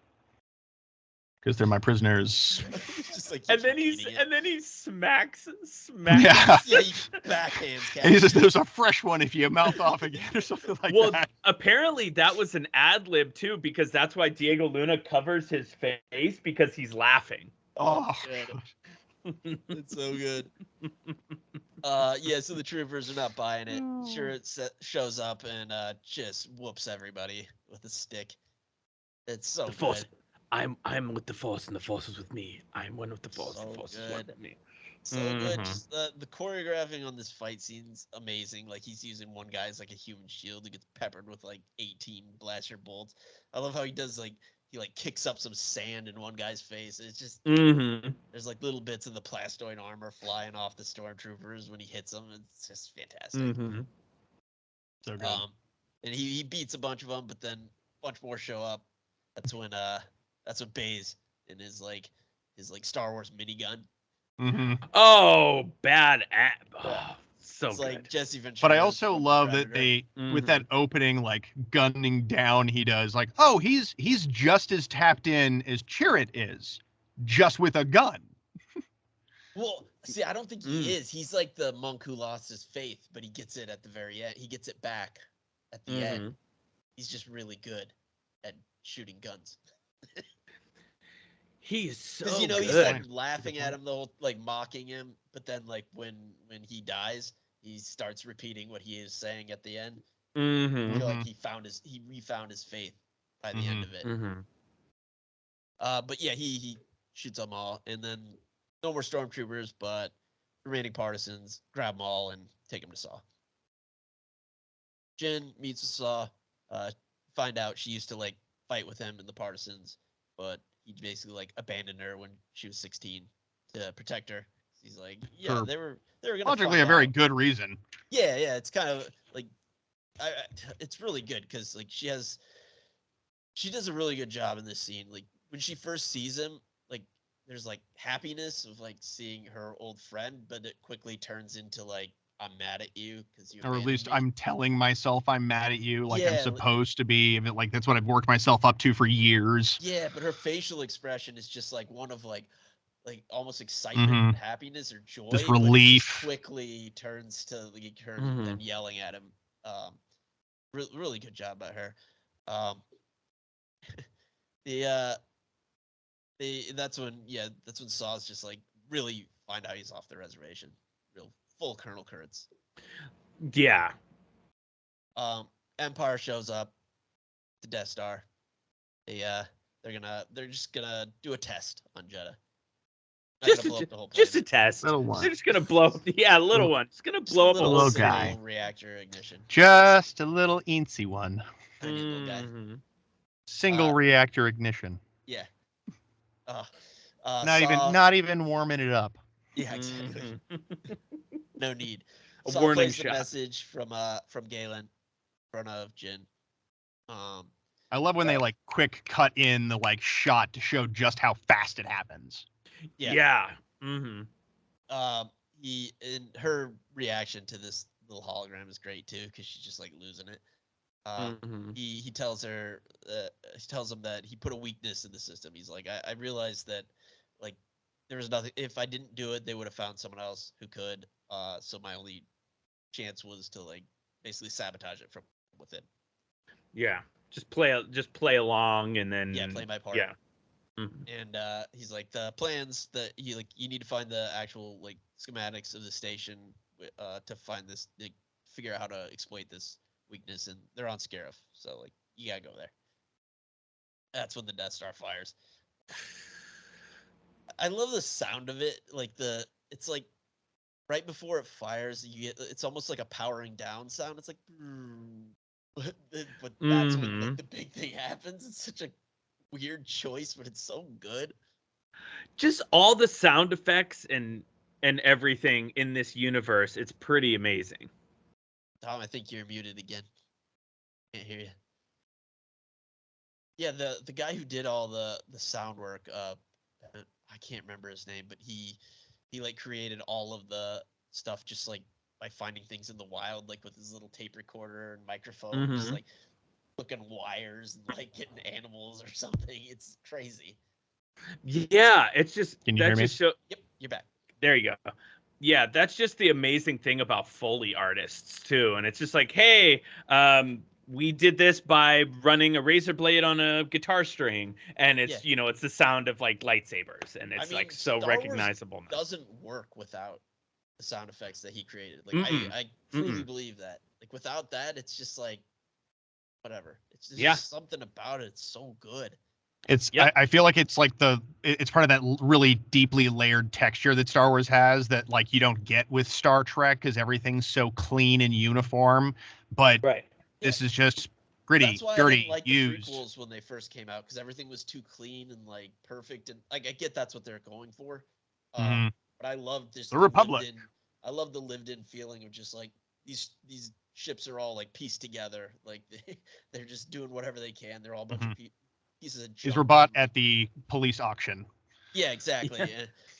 because they're my prisoners. Just like and then he smacks. Yeah. Yeah, he backhands. And he says, "There's a fresh one if you mouth off again," or something like that. Well, apparently that was an ad lib too, because that's why Diego Luna covers his face because he's laughing. Oh, it's so good. Yeah, so the troopers are not buying it. Sure, it shows up and just whoops everybody with a stick. It's so good. I'm with the Force, and the Force is with me. I'm one with the Force. So the Force is with me. So good. Just the choreographing on this fight scene's amazing. Like he's using one guy as like a human shield who gets peppered with like 18 blaster bolts. I love how he does like he like kicks up some sand in one guy's face. It's just there's like little bits of the plastoid armor flying off the stormtroopers when he hits them. It's just fantastic. So good. And he beats a bunch of them, but then a bunch more show up. That's when Baze in his Star Wars minigun. Oh, bad so it's good. like Jesse Ventura. But I also love that they, with that opening, like gunning down, he does like, oh, he's just as tapped in as Chirrut is, just with a gun. Well, see, I don't think he is. He's like the monk who lost his faith, but he gets it at the very end. He gets it back at the end. He's just really good at shooting guns. He is so Because good. he's like laughing at him the whole, like mocking him, but then like when he dies, he starts repeating what he is saying at the end. I feel like he refound his faith by the end of it. But yeah, he shoots them all, and then no more stormtroopers, but remaining partisans grab them all and take them to Saw. Jin meets with Saw, find out she used to like fight with him and the partisans, but he basically like abandoned her when she was 16 to protect her. He's like, yeah, For they were gonna logically find a very out. good reason. Yeah, it's kind of like, it's really good because like she does a really good job in this scene. Like when she first sees him, like there's like happiness of like seeing her old friend, but it quickly turns into like, I'm mad at you because you Or at abandoned least me. I'm telling myself I'm mad at you, like I'm Yeah, supposed to be. Like that's what I've worked myself up to for years. yeah, but her facial expression is just like one of like almost excitement and happiness or joy, Just but it just relief. quickly turns to like her then yelling at him. Really good job by her. Um, the that's when Saw's just like really find out he's off the reservation, real full Colonel Kurtz. Yeah. Empire shows up, the Death Star. They're just gonna do a test on Jeddah. Not gonna blow up the whole planet. Just a test. Little one. They're just gonna blow up. Yeah, little one. It's gonna blow up a little city. guy. Reactor ignition. Just a little eensy one. Tiny little guy. Single reactor ignition. Yeah. Not even warming it up. Yeah, exactly. No need. A Saw warning plays the shot. message from Galen in front of Jin. I love when they like quick cut in the like shot to show just how fast it happens. Yeah. He and her reaction to this little hologram is great too, because she's just like losing it. He tells her, he tells him that he put a weakness in the system. He's like, I realized that like there was nothing. If I didn't do it, they would have found someone else who could. So my only chance was to like basically sabotage it from within. Yeah. Just play along, and then play my part. Yeah. And he's like, the plans that you need to find the actual like schematics of the station to find this, like, figure out how to exploit this weakness, and they're on Scarif, so like you gotta go there. That's when the Death Star fires. I love the sound of it. Like it's like right before it fires, it's almost like a powering down sound. It's like, but that's when like the big thing happens. It's such a weird choice, but it's so good. Just all the sound effects and everything in this universe, it's pretty amazing. Tom, I think you're muted again. Can't hear you. Yeah, the guy who did all the sound work, I can't remember his name, but he like created all of the stuff just like by finding things in the wild, like with his little tape recorder and microphone, just like looking wires and like getting animals or something. It's crazy. Yeah, it's just Can you hear me? Yep, you're back. There you go. Yeah, that's just the amazing thing about Foley artists too. And it's just like, hey, we did this by running a razor blade on a guitar string, and it's it's the sound of like lightsabers, and it's like so Star recognizable. Wars doesn't work without the sound effects that he created. Like I truly believe that. Like without that, it's just like whatever. It's just something about it. It's so good. It's I feel like it's like it's part of that really deeply layered texture that Star Wars has that like you don't get with Star Trek because everything's so clean and uniform. But this is just gritty, That's why dirty, I didn't like used. the prequels when they first came out, because everything was too clean and like perfect, and like I get that's what they're going for. But I love this the Republic. I love the lived-in feeling of just like these ships are all like pieced together, like they're just doing whatever they can. They're all a bunch of pieces of junk. These were bought at the police auction. Yeah, exactly.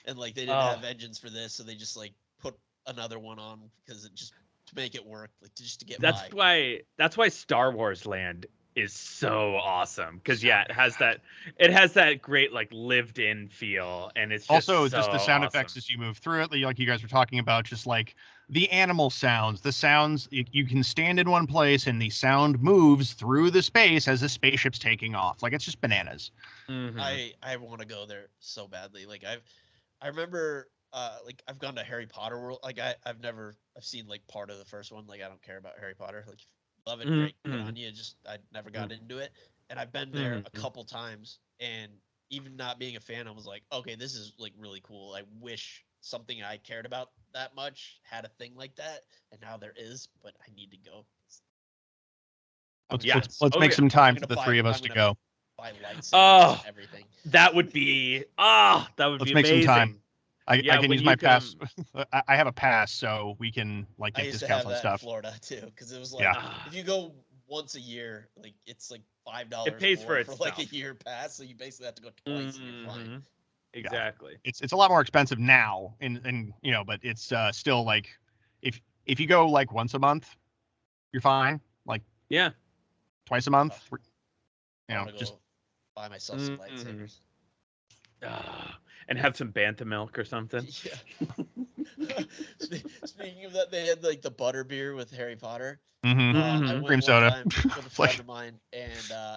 And like they didn't have engines for this, so they just like put another one on because it just to make it work, like just to get by. That's why Star Wars Land is so awesome, because it has that great like lived in feel, and it's just also so just the sound awesome. effects as you move through it, like you guys were talking about, just like the animal sounds, the sounds you can stand in one place and the sound moves through the space as the spaceship's taking off. Like it's just bananas. I want to go there so badly. Like I remember like I've gone to Harry Potter World. Like I've seen like part of the first one. Like I don't care about Harry Potter. Like love it, great, good on you. Just I never got into it. And I've been there a couple times, and even not being a fan, I was like, okay, this is like really cool. I wish something I cared about that much had a thing like that, and now there is, but I need to go. Let's make some time for the three of us to go. Buy lights Oh, and everything. That would be Let's make amazing. some time. I can use my pass. Come... I have a pass, so we can like I get used to discounts have on that stuff. in Florida too, because it was like if you go once a year, like it's like $5 it pays more for like a year pass, so you basically have to go twice and you're fine. Exactly. Yeah. It's a lot more expensive now, and you know, but it's still like if you go like once a month, you're fine. Like twice a month, you know, just buy myself some lightsabers. And have some bantha milk or something. Yeah. Speaking of that, they had like the butter beer with Harry Potter. Mm-hmm. I went Cream one soda time with a friend of mine, and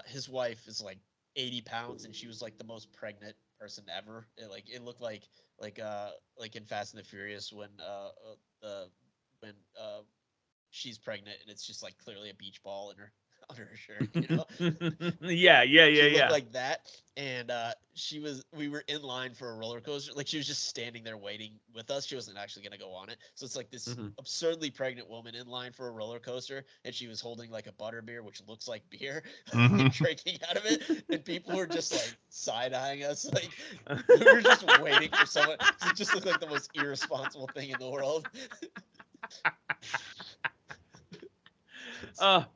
his wife is like 80 pounds, and she was like the most pregnant person ever. It looked like in Fast and the Furious when she's pregnant and it's just like clearly a beach ball in her under her shirt, you know. Yeah. She looked like that, and we were in line for a roller coaster. Like she was just standing there waiting with us. She wasn't actually gonna go on it. So it's like this absurdly pregnant woman in line for a roller coaster, and she was holding like a butter beer, which looks like beer, and drinking out of it. And people were just like side eyeing us, like we were just waiting for someone. It just looked like the most irresponsible thing in the world.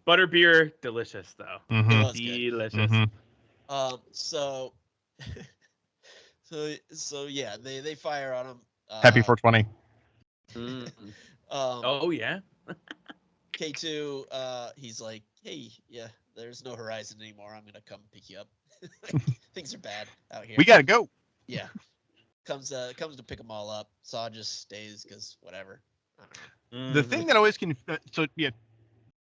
Butterbeer, delicious though. It was delicious. So yeah, they fire on him. Happy 420. Oh yeah. K2, he's like, hey, yeah, there's no horizon anymore. I'm gonna come pick you up. Things are bad out here. We gotta go. Yeah, comes to pick them all up. Saw just stays because whatever. I don't know. The thing that always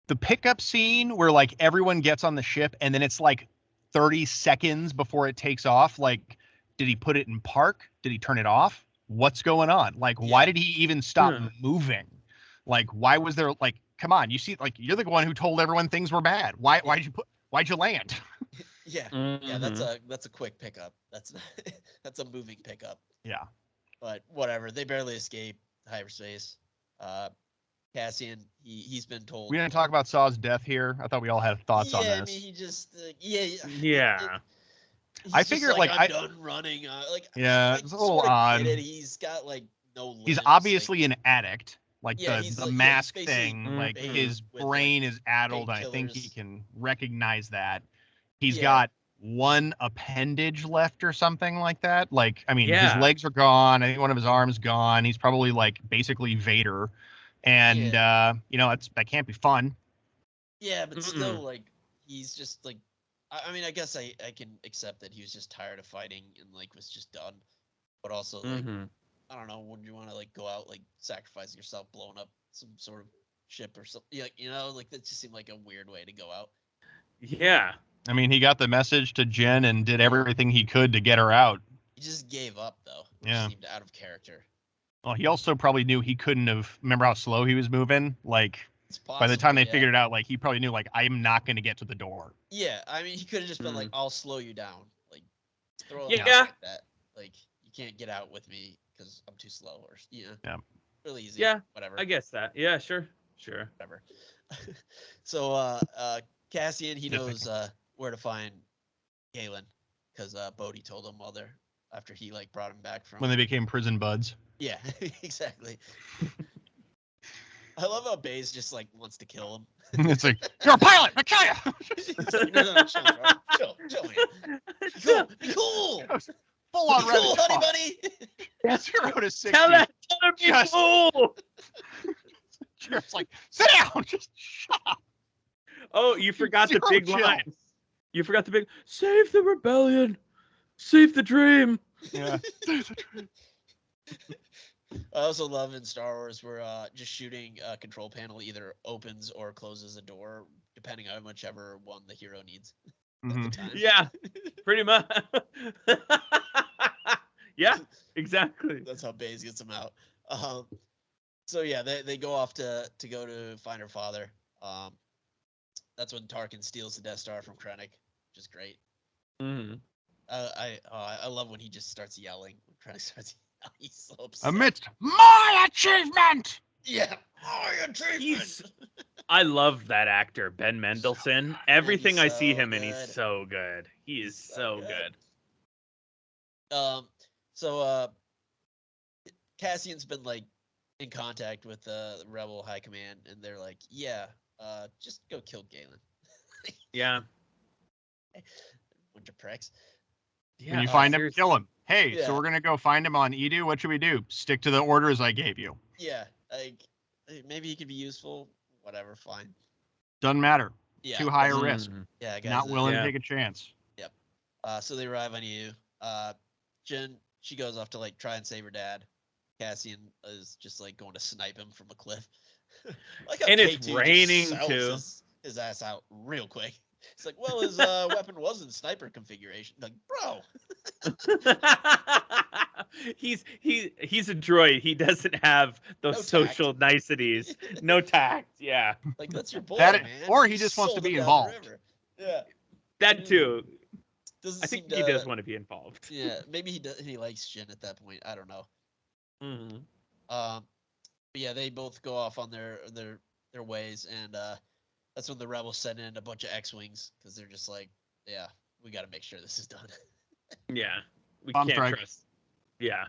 the pickup scene where like everyone gets on the ship and then it's like 30 seconds before it takes off. Like, did he put it in park? Did he turn it off? What's going on? Like, why did he even stop moving? Like, why was there like, come on, you see, like you're the one who told everyone things were bad. Why'd you land? Yeah, that's a quick pickup. That's a moving pickup. Yeah. But whatever, they barely escape hyperspace. Cassian, he's been told. We didn't talk about Saw's death here. I thought we all had thoughts on this. I mean, he just I figured like I'm done running. It's a little odd. He's got like no limbs. He's obviously an addict. Like the like, mask thing, like his brain is addled. painkillers. I think he can recognize that. He's got one appendage left or something like that. Like, I mean, his legs are gone. I think one of his arms gone. He's probably like basically Vader. And you know, that can't be fun. Yeah, but still, like, he's just like, I mean, I guess I can accept that he was just tired of fighting and like was just done. But also, like, I don't know, wouldn't you want to like go out like sacrificing yourself, blowing up some sort of ship or something? Yeah, you know, like that just seemed like a weird way to go out. Yeah. I mean, he got the message to Jen and did everything he could to get her out. He just gave up though. Which seemed out of character. Well, he also probably knew he couldn't have. Remember how slow he was moving? Like, by the time they figured it out, like he probably knew, like, I'm not going to get to the door. Yeah, I mean, he could have just been like, "I'll slow you down." Like, throw like that. Like, you can't get out with me because I'm too slow, or really easy. Yeah, whatever. I guess that. Yeah, sure, whatever. So, Cassian, he knows where to find Galen because Bodhi told him after he like brought him back from when they became prison buds. Yeah, exactly. I love how Baze just like wants to kill him. It's like, you're a pilot, I kill you. No, chill, man. Be cool. Full on cool, honey buddy. 0 to 60. Tell her be cool. Just like, sit down. Just shut up. Oh, you forgot the big line. You forgot the big. Save the rebellion. Save the dream. Yeah. Save the dream. I also love in Star Wars where just shooting a control panel either opens or closes a door, depending on whichever one the hero needs at the time. Yeah, pretty much. Yeah, exactly. That's how Baze gets them out. So yeah, they go off to go to find her father. That's when Tarkin steals the Death Star from Krennic, which is great. I love when he just starts yelling. Krennic starts yelling. He's so upset. Amidst my achievement. Yeah, my achievement. I love that actor, Ben Mendelsohn. Everything I see him in, he's so good. He is so good. So Cassian's been like in contact with the Rebel High Command, and they're like, yeah, just go kill Galen. Yeah. Bunch of pricks. Yeah, when you find him, kill him. Hey, so we're gonna go find him on Edu. What should we do? Stick to the orders I gave you. Yeah, like maybe he could be useful. Whatever, fine. Doesn't matter. Yeah, too high a risk. Yeah, guys, not willing to take a chance. Yep. So they arrive on Edu. Jen, she goes off to like try and save her dad. Cassian is just like going to snipe him from a cliff. Like and it's raining too. His ass out real quick. It's like, well, his weapon was in sniper configuration. Like, bro. he's a droid. He doesn't have those social niceties. No tact. Yeah. Like, that's your boy, man. Or he just wants to be involved. Yeah. That too. I think he does want to be involved. Yeah, maybe he does. He likes Jin at that point. I don't know. Mm-hmm. But yeah, they both go off on their ways, and that's when the rebels send in a bunch of X-wings because they're just like, yeah, we got to make sure this is done. Yeah, we Bomb can't strike. trust. Yeah,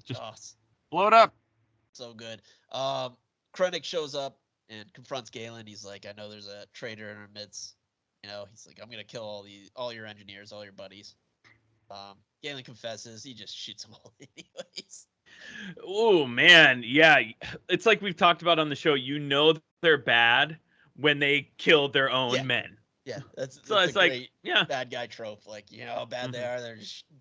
just blow it up. So good. Krennic shows up and confronts Galen. He's like, I know there's a traitor in our midst. You know, he's like, I'm gonna kill all your engineers, all your buddies. Galen confesses. He just shoots them all anyways. Oh man, yeah. It's like we've talked about on the show. You know they're bad when they kill their own men. Yeah, that's so it's like bad guy trope. Like, you know how bad they are.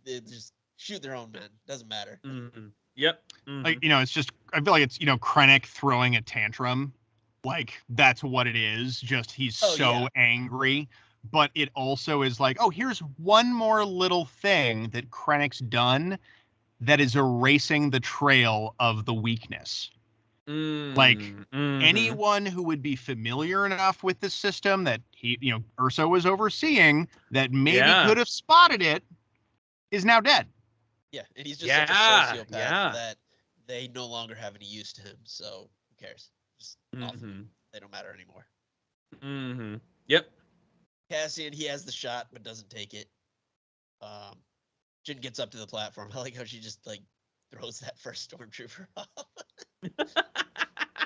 They just shoot their own men. Doesn't matter. Mm-hmm. Yep. Mm-hmm. Like, you know, it's just, I feel like it's, you know, Krennic throwing a tantrum. Like, that's what it is. Just he's so angry. But it also is like, oh, here's one more little thing that Krennic's done that is erasing the trail of the weakness. Like, anyone who would be familiar enough with the system that he, you know, Urso was overseeing, that maybe could have spotted it, is now dead. Yeah, and he's just such a sociopath that they no longer have any use to him. So who cares? Just off him. They don't matter anymore. Mm-hmm. Yep. Cassian, he has the shot but doesn't take it. Jin gets up to the platform. I like how she just like throws that first stormtrooper off.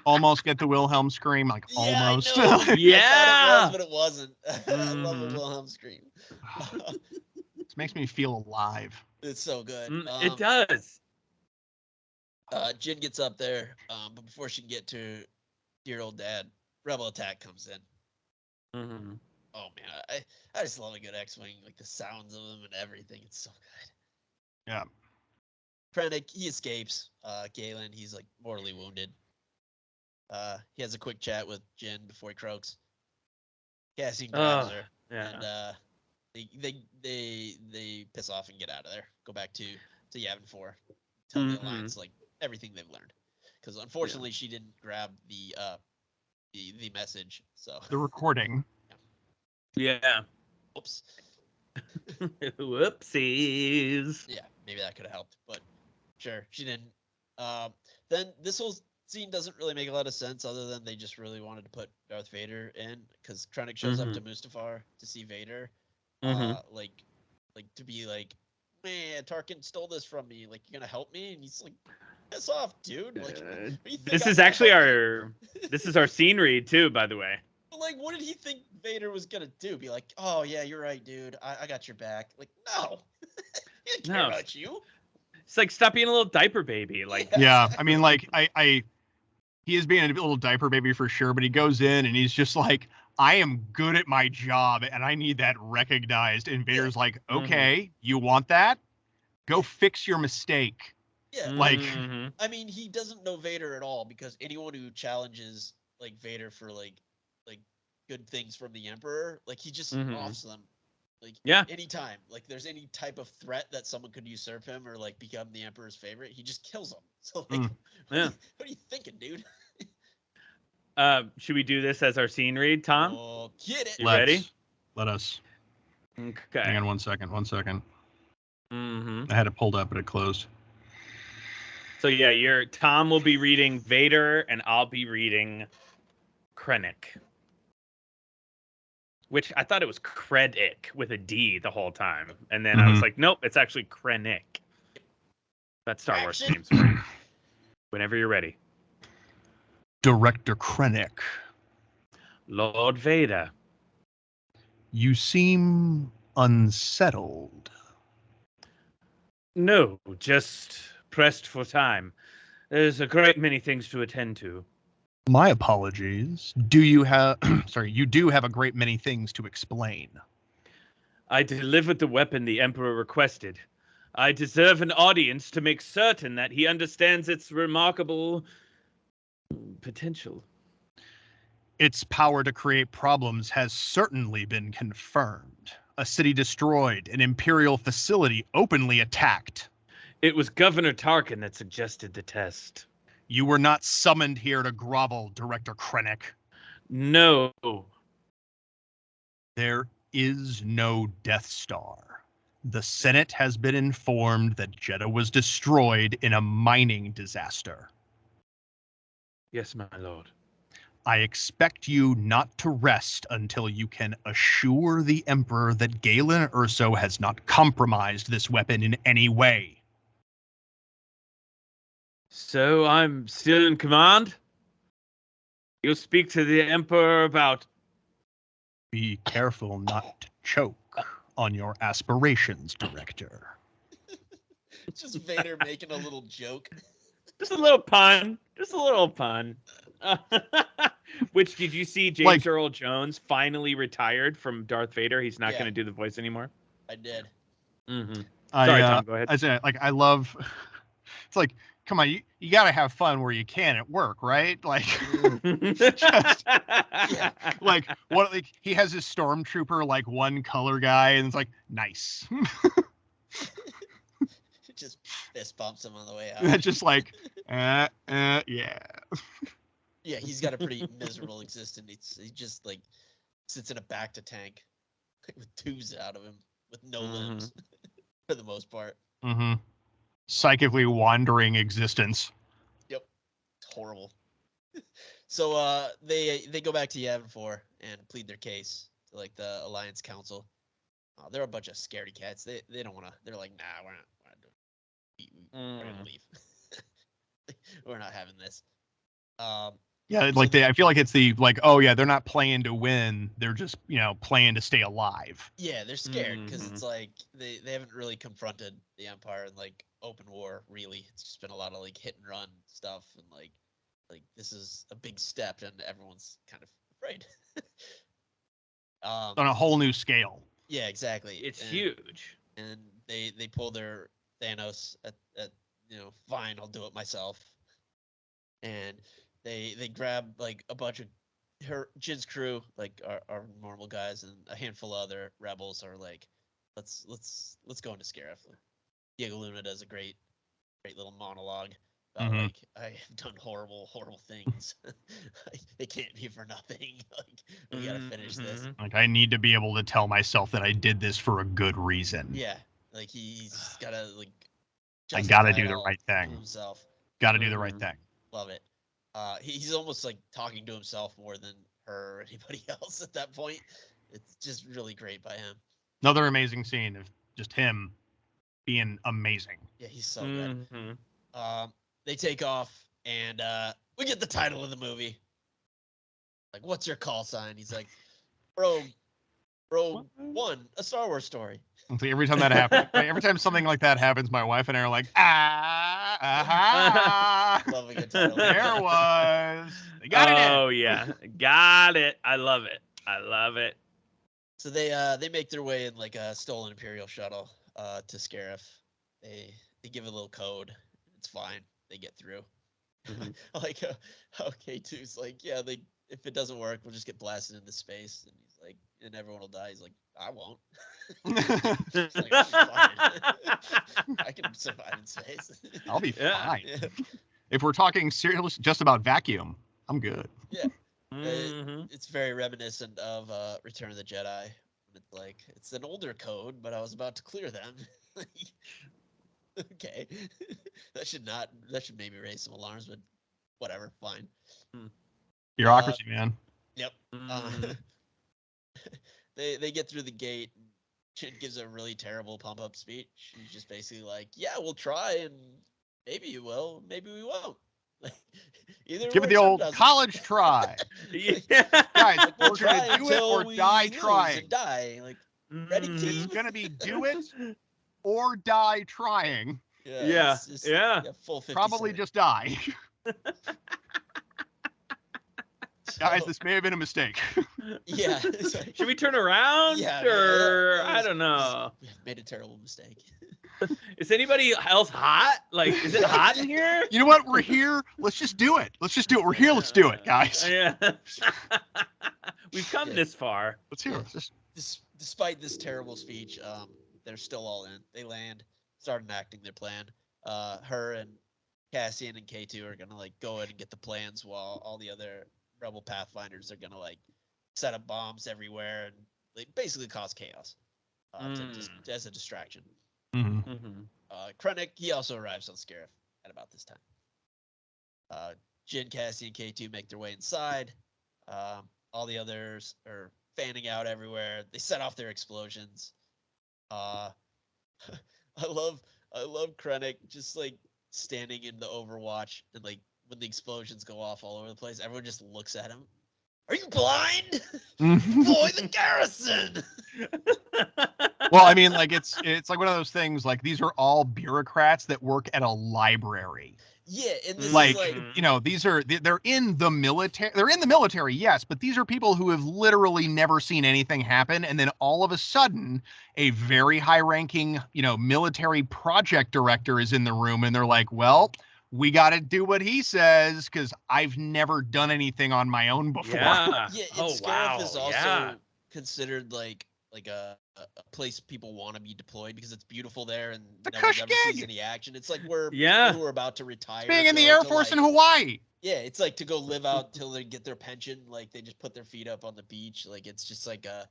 Almost get the Wilhelm scream, like almost. Yeah, I thought it was, but it wasn't. I love a Wilhelm scream. This makes me feel alive. It's so good. It does. Jin gets up there, but before she can get to dear old dad, Rebel attack comes in. Mm-hmm. Oh man, I just love a good X-wing, like the sounds of them and everything. It's so good. Yeah. Krennic, he escapes. Galen, he's like mortally wounded. He has a quick chat with Jin before he croaks. Cassian grabs her, and they piss off and get out of there. Go back to Yavin 4. Tell the Alliance like everything they've learned, because unfortunately she didn't grab the message. So the recording. Yeah. Whoops. Whoopsies. Yeah, maybe that could have helped, but sure, she didn't. Then this whole scene doesn't really make a lot of sense, other than they just really wanted to put Darth Vader in, because Krennic shows up to Mustafar to see Vader, like to be like, man, Tarkin stole this from me. Like, you're gonna help me? And he's like, piss off, dude. Like, this is actually our scene read too, by the way. Like, what did he think Vader was gonna do? Be like, oh yeah, you're right, dude. I got your back. Like, no, he didn't care about you. It's like, stop being a little diaper baby. Like, yeah, I mean, like, he is being a little diaper baby for sure, but he goes in and he's just like, I am good at my job and I need that recognized. And Vader's like, okay, you want that? Go fix your mistake. Yeah, like, I mean, he doesn't know Vader at all, because anyone who challenges like Vader for like good things from the Emperor, like he just offs them. Like, anytime, like there's any type of threat that someone could usurp him or like become the Emperor's favorite, he just kills them. So like, what are you thinking, dude? Should we do this as our scene read, Tom? Oh, get it. You ready? Let us. Okay. Hang on one second. I had it pulled up, but it closed. So yeah, Tom will be reading Vader, and I'll be reading Krennic. Which I thought it was Krennic with a D the whole time, and then I was like, nope, it's actually Krennic. That's Star Wars names for you. Whenever you're ready. Director Krennic. Lord Vader. You seem unsettled. No, just pressed for time. There's a great many things to attend to. My apologies. Do you have... Sorry, you do have a great many things to explain. I delivered the weapon the Emperor requested. I deserve an audience to make certain that he understands its remarkable potential. Its power to create problems has certainly been confirmed. A city destroyed, an Imperial facility openly attacked. It was Governor Tarkin that suggested the test. You were not summoned here to grovel, Director Krennic. No. There is no Death Star. The Senate has been informed that Jeddah was destroyed in a mining disaster. Yes, my lord. I expect you not to rest until you can assure the Emperor that Galen Erso has not compromised this weapon in any way. So I'm still in command? You'll speak to the Emperor about... Be careful not to choke on your aspirations, Director. Just Vader making a little joke. Just a little pun. Just a little pun. Which, did you see James Earl Jones finally retired from Darth Vader? He's not going to do the voice anymore. I did. Mm-hmm. Sorry, Tom, go ahead. I said, I love... It's like, come on, you got to have fun where you can at work, right? Like, just, like, what? Like, he has his stormtrooper, like, one color guy, and it's like, nice. Just fist bumps him on the way out. Just like, yeah. Yeah, he's got a pretty miserable existence. He just, like, sits in a back-to-tank with tubes out of him with no limbs, for the most part. Psychically wandering existence. Yep. It's horrible. So they go back to Yavin 4 and plead their case to, like, the Alliance Council. They're a bunch of scaredy cats. They don't want to. They're like, nah, we're not doing it. We're gonna leave. We're not having this. Yeah, like I feel like it's the like, oh yeah, they're not playing to win. They're just, playing to stay alive. Yeah, they're scared because it's like they haven't really confronted the Empire in, like, open war. Really, it's just been a lot of, like, hit and run stuff, and like this is a big step, and everyone's kind of afraid. On a whole new scale. Yeah, exactly. It's huge. And they pull their Thanos at fine, I'll do it myself. And they grab, like, a bunch of Jin's crew, like our normal guys, and a handful of other rebels are like, let's go into Scarif. Diego Luna does a great little monologue about like, I've done horrible things. They can't be for nothing. Like, we gotta finish this. Like, I need to be able to tell myself that I did this for a good reason. Yeah, like he's gotta, like, I gotta do the right thing. Himself. Gotta do the right thing. Love it. He's almost like talking to himself more than her or anybody else at that point. It's just really great by him. Another amazing scene of just him being amazing. Yeah, he's so good. They take off, and we get the title of the movie. Like, what's your call sign? He's like, Rogue One, a Star Wars story. See, every time that happens, every time something like that happens, my wife and I are like, Love a good title. There was. They got it in. Oh yeah, got it. I love it. So they make their way in, like, a stolen Imperial shuttle to Scarif. They give a little code. It's fine. They get through. Like, K2's like, yeah, if it doesn't work, we'll just get blasted into space. And he's like, and everyone will die. He's like, I won't. He's like, fine. I can survive in space. I'll be fine. Yeah. If we're talking seriously just about vacuum, I'm good. Yeah. It's very reminiscent of Return of the Jedi. It's like, it's an older code, but I was about to clear them. Okay. That should maybe raise some alarms, but whatever, fine. Bureaucracy, man. Yep. They get through the gate. Chin gives a really terrible pump-up speech. She's just basically like, "Yeah, we'll try, and maybe you will, maybe we won't. Like, either Give it the old college try. Guys, we're gonna do it or die trying. And die. Like, ready, team? It's gonna be do it or die trying. Yeah. Full 50 Probably just die. Guys, this may have been a mistake. Yeah. Should we turn around? Yeah, Or I don't know. We made a terrible mistake. Is anybody else hot? Like, is it hot in here? You know what? We're here. Let's just do it. We're here. Let's do it, guys. Yeah. We've come this far. Let's hear it. Despite this terrible speech, they're still all in. They land, start enacting their plan. Her and Cassian and K2 are gonna like go in and get the plans, while all the other rebel pathfinders are gonna like set up bombs everywhere and like basically cause chaos, as a distraction. Krennic, he also arrives on Scarif at about this time. Jin, Cassie, and K2 make their way inside. All the others are fanning out everywhere. They set off their explosions. I love Krennic just like standing in the Overwatch, and like when the explosions go off all over the place, everyone just looks at him. Are you blind? Deploy the garrison. Well, I mean, like it's like one of those things. Like these are all bureaucrats that work at a library. Yeah, and this like, is like, you know, they're in the military. They're in the military, yes, but these are people who have literally never seen anything happen, and then all of a sudden, a very high-ranking, you know, military project director is in the room, and they're like, "Well, we got to do what he says because I've never done anything on my own before." Yeah, and Scarif is also considered like a place people want to be deployed because it's beautiful there and no one ever sees any action. It's like where people who are about to retire, being in the Air Force in Hawaii. Yeah, it's like to go live out till they get their pension. Like they just put their feet up on the beach. Like it's just like a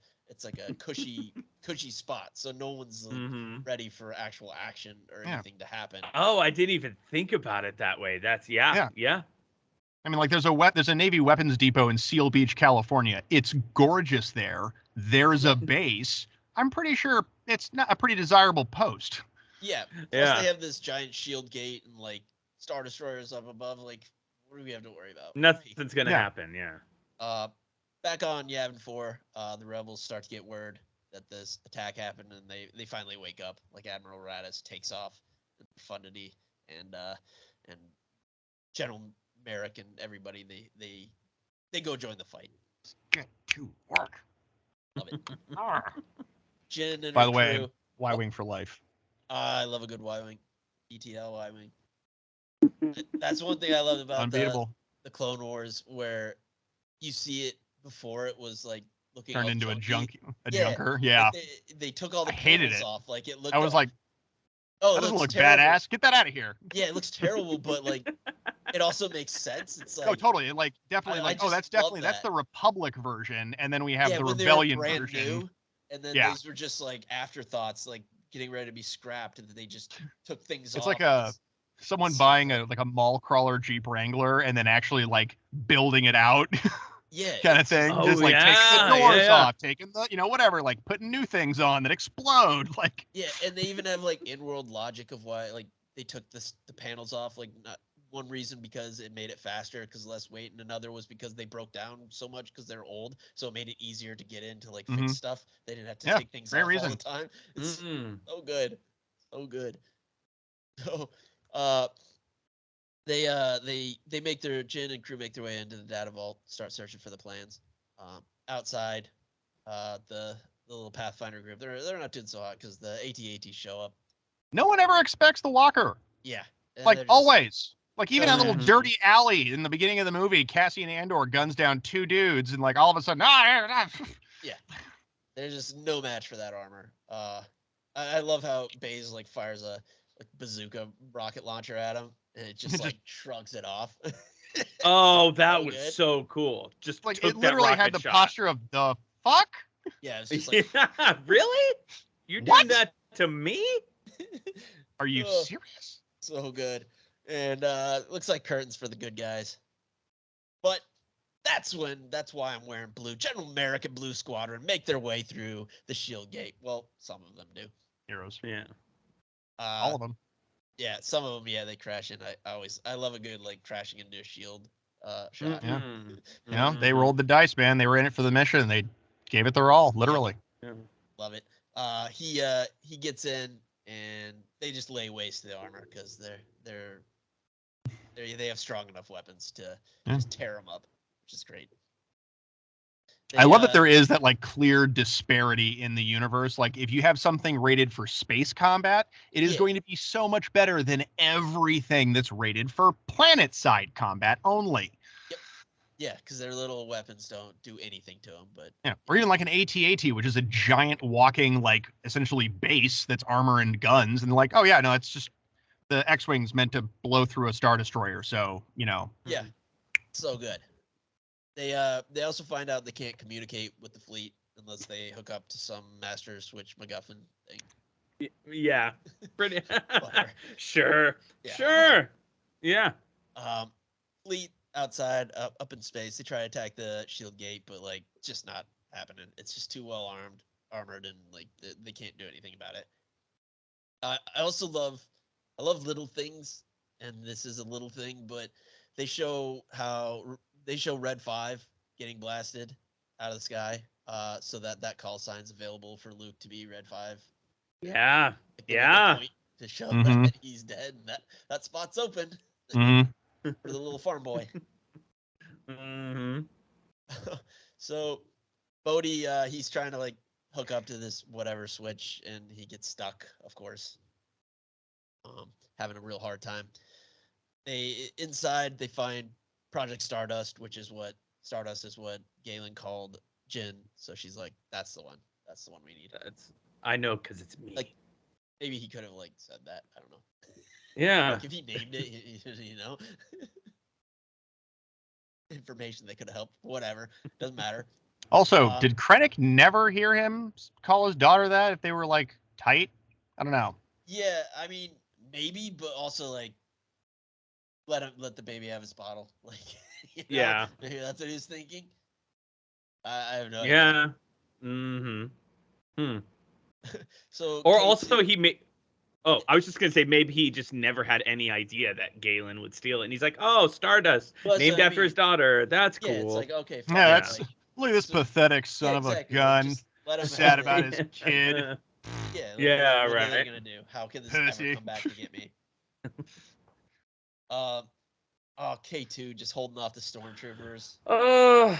cushy spot. So no one's like ready for actual action or anything to happen. Oh, I didn't even think about it that way. That's yeah. I mean, like there's a Navy weapons depot in Seal Beach, California. It's gorgeous there. There's a base. I'm pretty sure it's not a pretty desirable post. Yeah. Plus they have this giant shield gate and like Star Destroyers up above. Like, what do we have to worry about? Nothing's gonna happen. Yeah. Back on Yavin 4, the rebels start to get word that this attack happened, and they finally wake up. Like Admiral Radis takes off, Profundity, and General Merrick and everybody. They go join the fight. Get to work. Love it. Jin and by the crew, way, Y-wing for life. I love a good Y-wing. ETL Y-wing. That's one thing I love about the Clone Wars, where you see it before it was like looking turned into junky. a junker. Yeah. Like they took all the panels off. Like it looked. I was like, oh, that doesn't look badass. Get that out of here. Yeah, it looks terrible, but like it also makes sense. It's like, oh, totally. Like definitely that's the Republic version, and then we have the Rebellion version. New, and then those were just like afterthoughts, like getting ready to be scrapped, and they just took things off. It's like someone buying a mall crawler Jeep Wrangler and then actually like building it out. Yeah. kind of thing. Just like taking the doors off, taking the, whatever, like putting new things on that explode. Like, yeah. And they even have like in-world logic of why, like they took the panels off. Like not one reason because it made it faster because less weight. And another was because they broke down so much because they're old. So it made it easier to get in to like fix stuff. They didn't have to take things off all the time. It's so good. So good. So, they make their Jin and crew make their way into the data vault, start searching for the plans. Outside, the little Pathfinder group, they're not doing so hot because the AT-AT show up. No one ever expects the walker. Yeah, like always. Like even that little dirty alley in the beginning of the movie, Cassian Andor guns down two dudes, and like all of a sudden, yeah, there's just no match for that armor. I love how Baze like fires a bazooka rocket launcher at him, and it just like shrugs it off. Oh, that was so cool. Just like it literally had the posture of the fuck. Yeah, it's just like really? You're doing that to me? Are you serious? So good. And looks like curtains for the good guys. But that's why I'm wearing blue. General American Blue Squadron make their way through the shield gate. Well, some of them do. Heroes. Yeah. All of them. Yeah, some of them, they crash in. I love a good like crashing into a shield shot. Yeah. You know, they rolled the dice, man. They were in it for the mission. They gave it their all, literally. Yeah. Love it. He gets in and they just lay waste to the armor because they have strong enough weapons to just tear them up, which is great. I love that there is that like clear disparity in the universe. Like if you have something rated for space combat, it is going to be so much better than everything that's rated for planet side combat only. Yep. Yeah, because their little weapons don't do anything to them. But yeah, or even like an AT-AT, which is a giant walking like essentially base that's armor and guns, and they're like, oh yeah, no, it's just the X-wing's meant to blow through a Star Destroyer, so you know. Yeah, so good. They also find out they can't communicate with the fleet unless they hook up to some master switch MacGuffin thing. Yeah, pretty. Sure. Yeah. Fleet outside, up in space. They try to attack the shield gate, but like just not happening. It's just too well armored, and like they can't do anything about it. I also love little things, and this is a little thing, but they show Red 5 getting blasted out of the sky, so that call sign's available for Luke to be Red 5. Yeah. Point to show that he's dead, and that spot's open for the little farm boy. So Bodhi, he's trying to like hook up to this whatever switch, and he gets stuck, of course. Having a real hard time. Inside they find Project Stardust, which is what Galen called Jin. So she's like, "That's the one. That's the one we need." I know because it's me. Like, maybe he could have like said that. I don't know. Yeah. Like if he named it, you know, information that could have helped. Whatever, doesn't matter. Also, did Krennic never hear him call his daughter that if they were like tight? I don't know. Yeah, I mean maybe, but also like let the baby have his bottle. Like, you know, yeah, maybe that's what he was thinking. I have no idea. So or K2, also he may. Oh, I was just gonna say maybe he just never had any idea that Galen would steal it, and he's like, "Oh, Stardust, named after his daughter. That's cool." Yeah, it's like okay, fine. Yeah, that's like, look at this pathetic son of a gun. Let him sad about his kid. Yeah, what right. are they gonna do? How can this ever come back to get me? K2 just holding off the stormtroopers. Oh,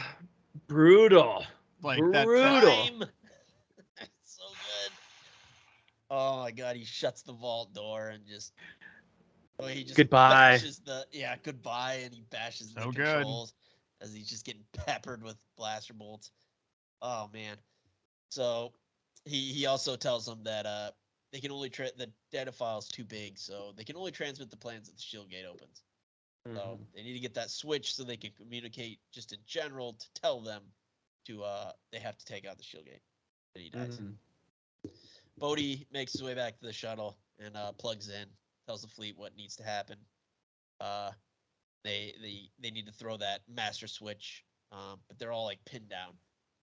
brutal. Like brutal. So good. Oh my god, he shuts the vault door and just he just goodbye. Bashes goodbye, and he bashes the controls as he's just getting peppered with blaster bolts. Oh man. So he also tells them that they can only the data file's too big, so they can only transmit the plans if the shield gate opens. So they need to get that switch so they can communicate just in general to tell them to they have to take out the shield gate. And he dies. Bodhi makes his way back to the shuttle and plugs in, tells the fleet what needs to happen. They need to throw that master switch, but they're all like pinned down,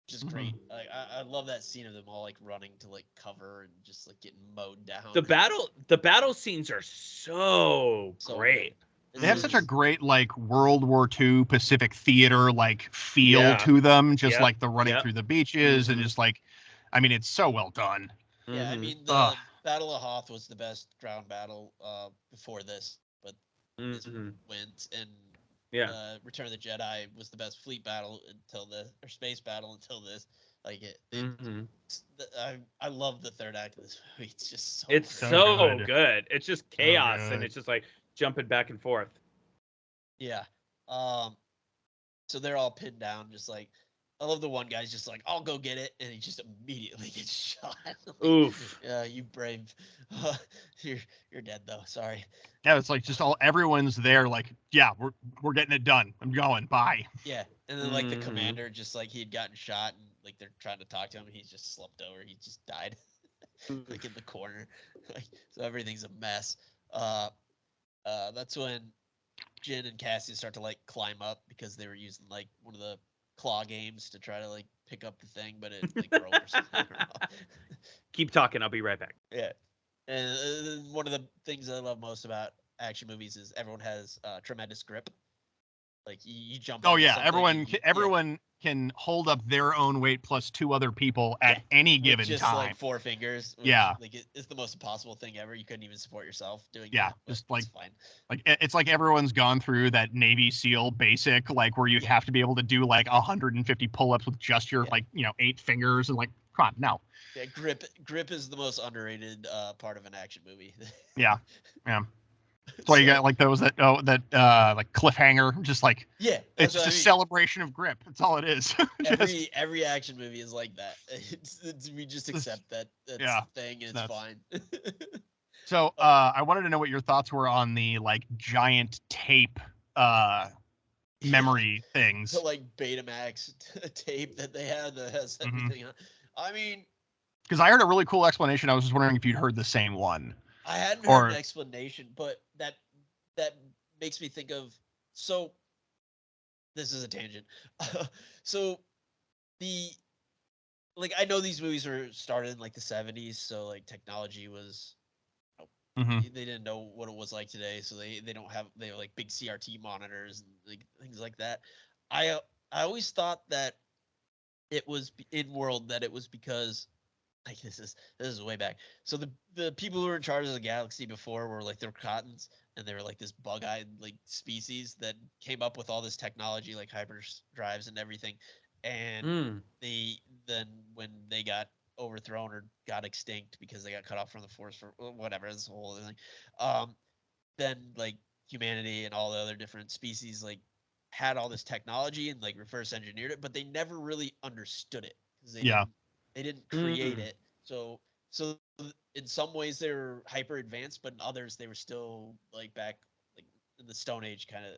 which is great. I love that scene of them all like running to like cover and just like getting mowed down. The battle scenes are so great. They have such a great like World War II Pacific theater like feel to them, just like the running through the beaches and just like, I mean, it's so well done. Yeah, I mean the Battle of Hoth was the best ground battle before this, but this wins, and Return of the Jedi was the best fleet battle or space battle until this. Like I love the third act of this movie. It's just so good. It's just chaos, and it's just like jumping back and forth. Yeah. So they're all pinned down, just like I love the one guy's just like, I'll go get it, and he just immediately gets shot. Like, oof. Yeah, you brave. You're dead though. Sorry. Yeah, it's like just everyone's there. Like, yeah, we're getting it done. I'm going. Bye. Yeah, and then like the commander, just like he had gotten shot, and like they're trying to talk to him, and he's just slumped over. He just died. like in the corner. So everything's a mess. That's when Jin and Cassian start to like climb up because they were using like one of the claw games to try to like pick up the thing, but it like broke or something. I don't know. Keep talking. I'll be right back. Yeah. And one of the things I love most about action movies is everyone has tremendous grip. Like you jump. Oh yeah, everyone can hold up their own weight plus 2 other people at any given with just time. like 4 fingers. Which, yeah, like it's the most impossible thing ever. You couldn't even support yourself doing. Yeah, that, just like fine. Like it's like everyone's gone through that Navy SEAL basic, like where you have to be able to do like 150 pull-ups with just your 8 fingers and like, come on, no. Yeah, grip is the most underrated part of an action movie. yeah. That's why you got like those that like cliffhanger, just like it's just a celebration of grip. That's all it is. every action movie is like that. We just accept that that's the thing and it's fine. So I wanted to know what your thoughts were on the like giant tape memory things. The like Betamax tape that they had that has everything on. I mean, because I heard a really cool explanation. I was just wondering if you'd heard the same one. I hadn't heard an explanation, but that makes me think of. So this is a tangent. So I know these movies were started in like the 70s, so like technology was they didn't know what it was like today, so they have like big CRT monitors and like things like that. I always thought that it was in world that it was because like this is way back. So the people who were in charge of the galaxy before were like, they were Cottons, and they were like this bug-eyed like species that came up with all this technology like hyperdrives and everything. And then when they got overthrown or got extinct because they got cut off from the force for whatever, this whole thing, then like humanity and all the other different species like had all this technology and like reverse engineered it, but they never really understood it because they didn't create it. So in some ways they were hyper advanced, but in others they were still like back like in the Stone Age kind of,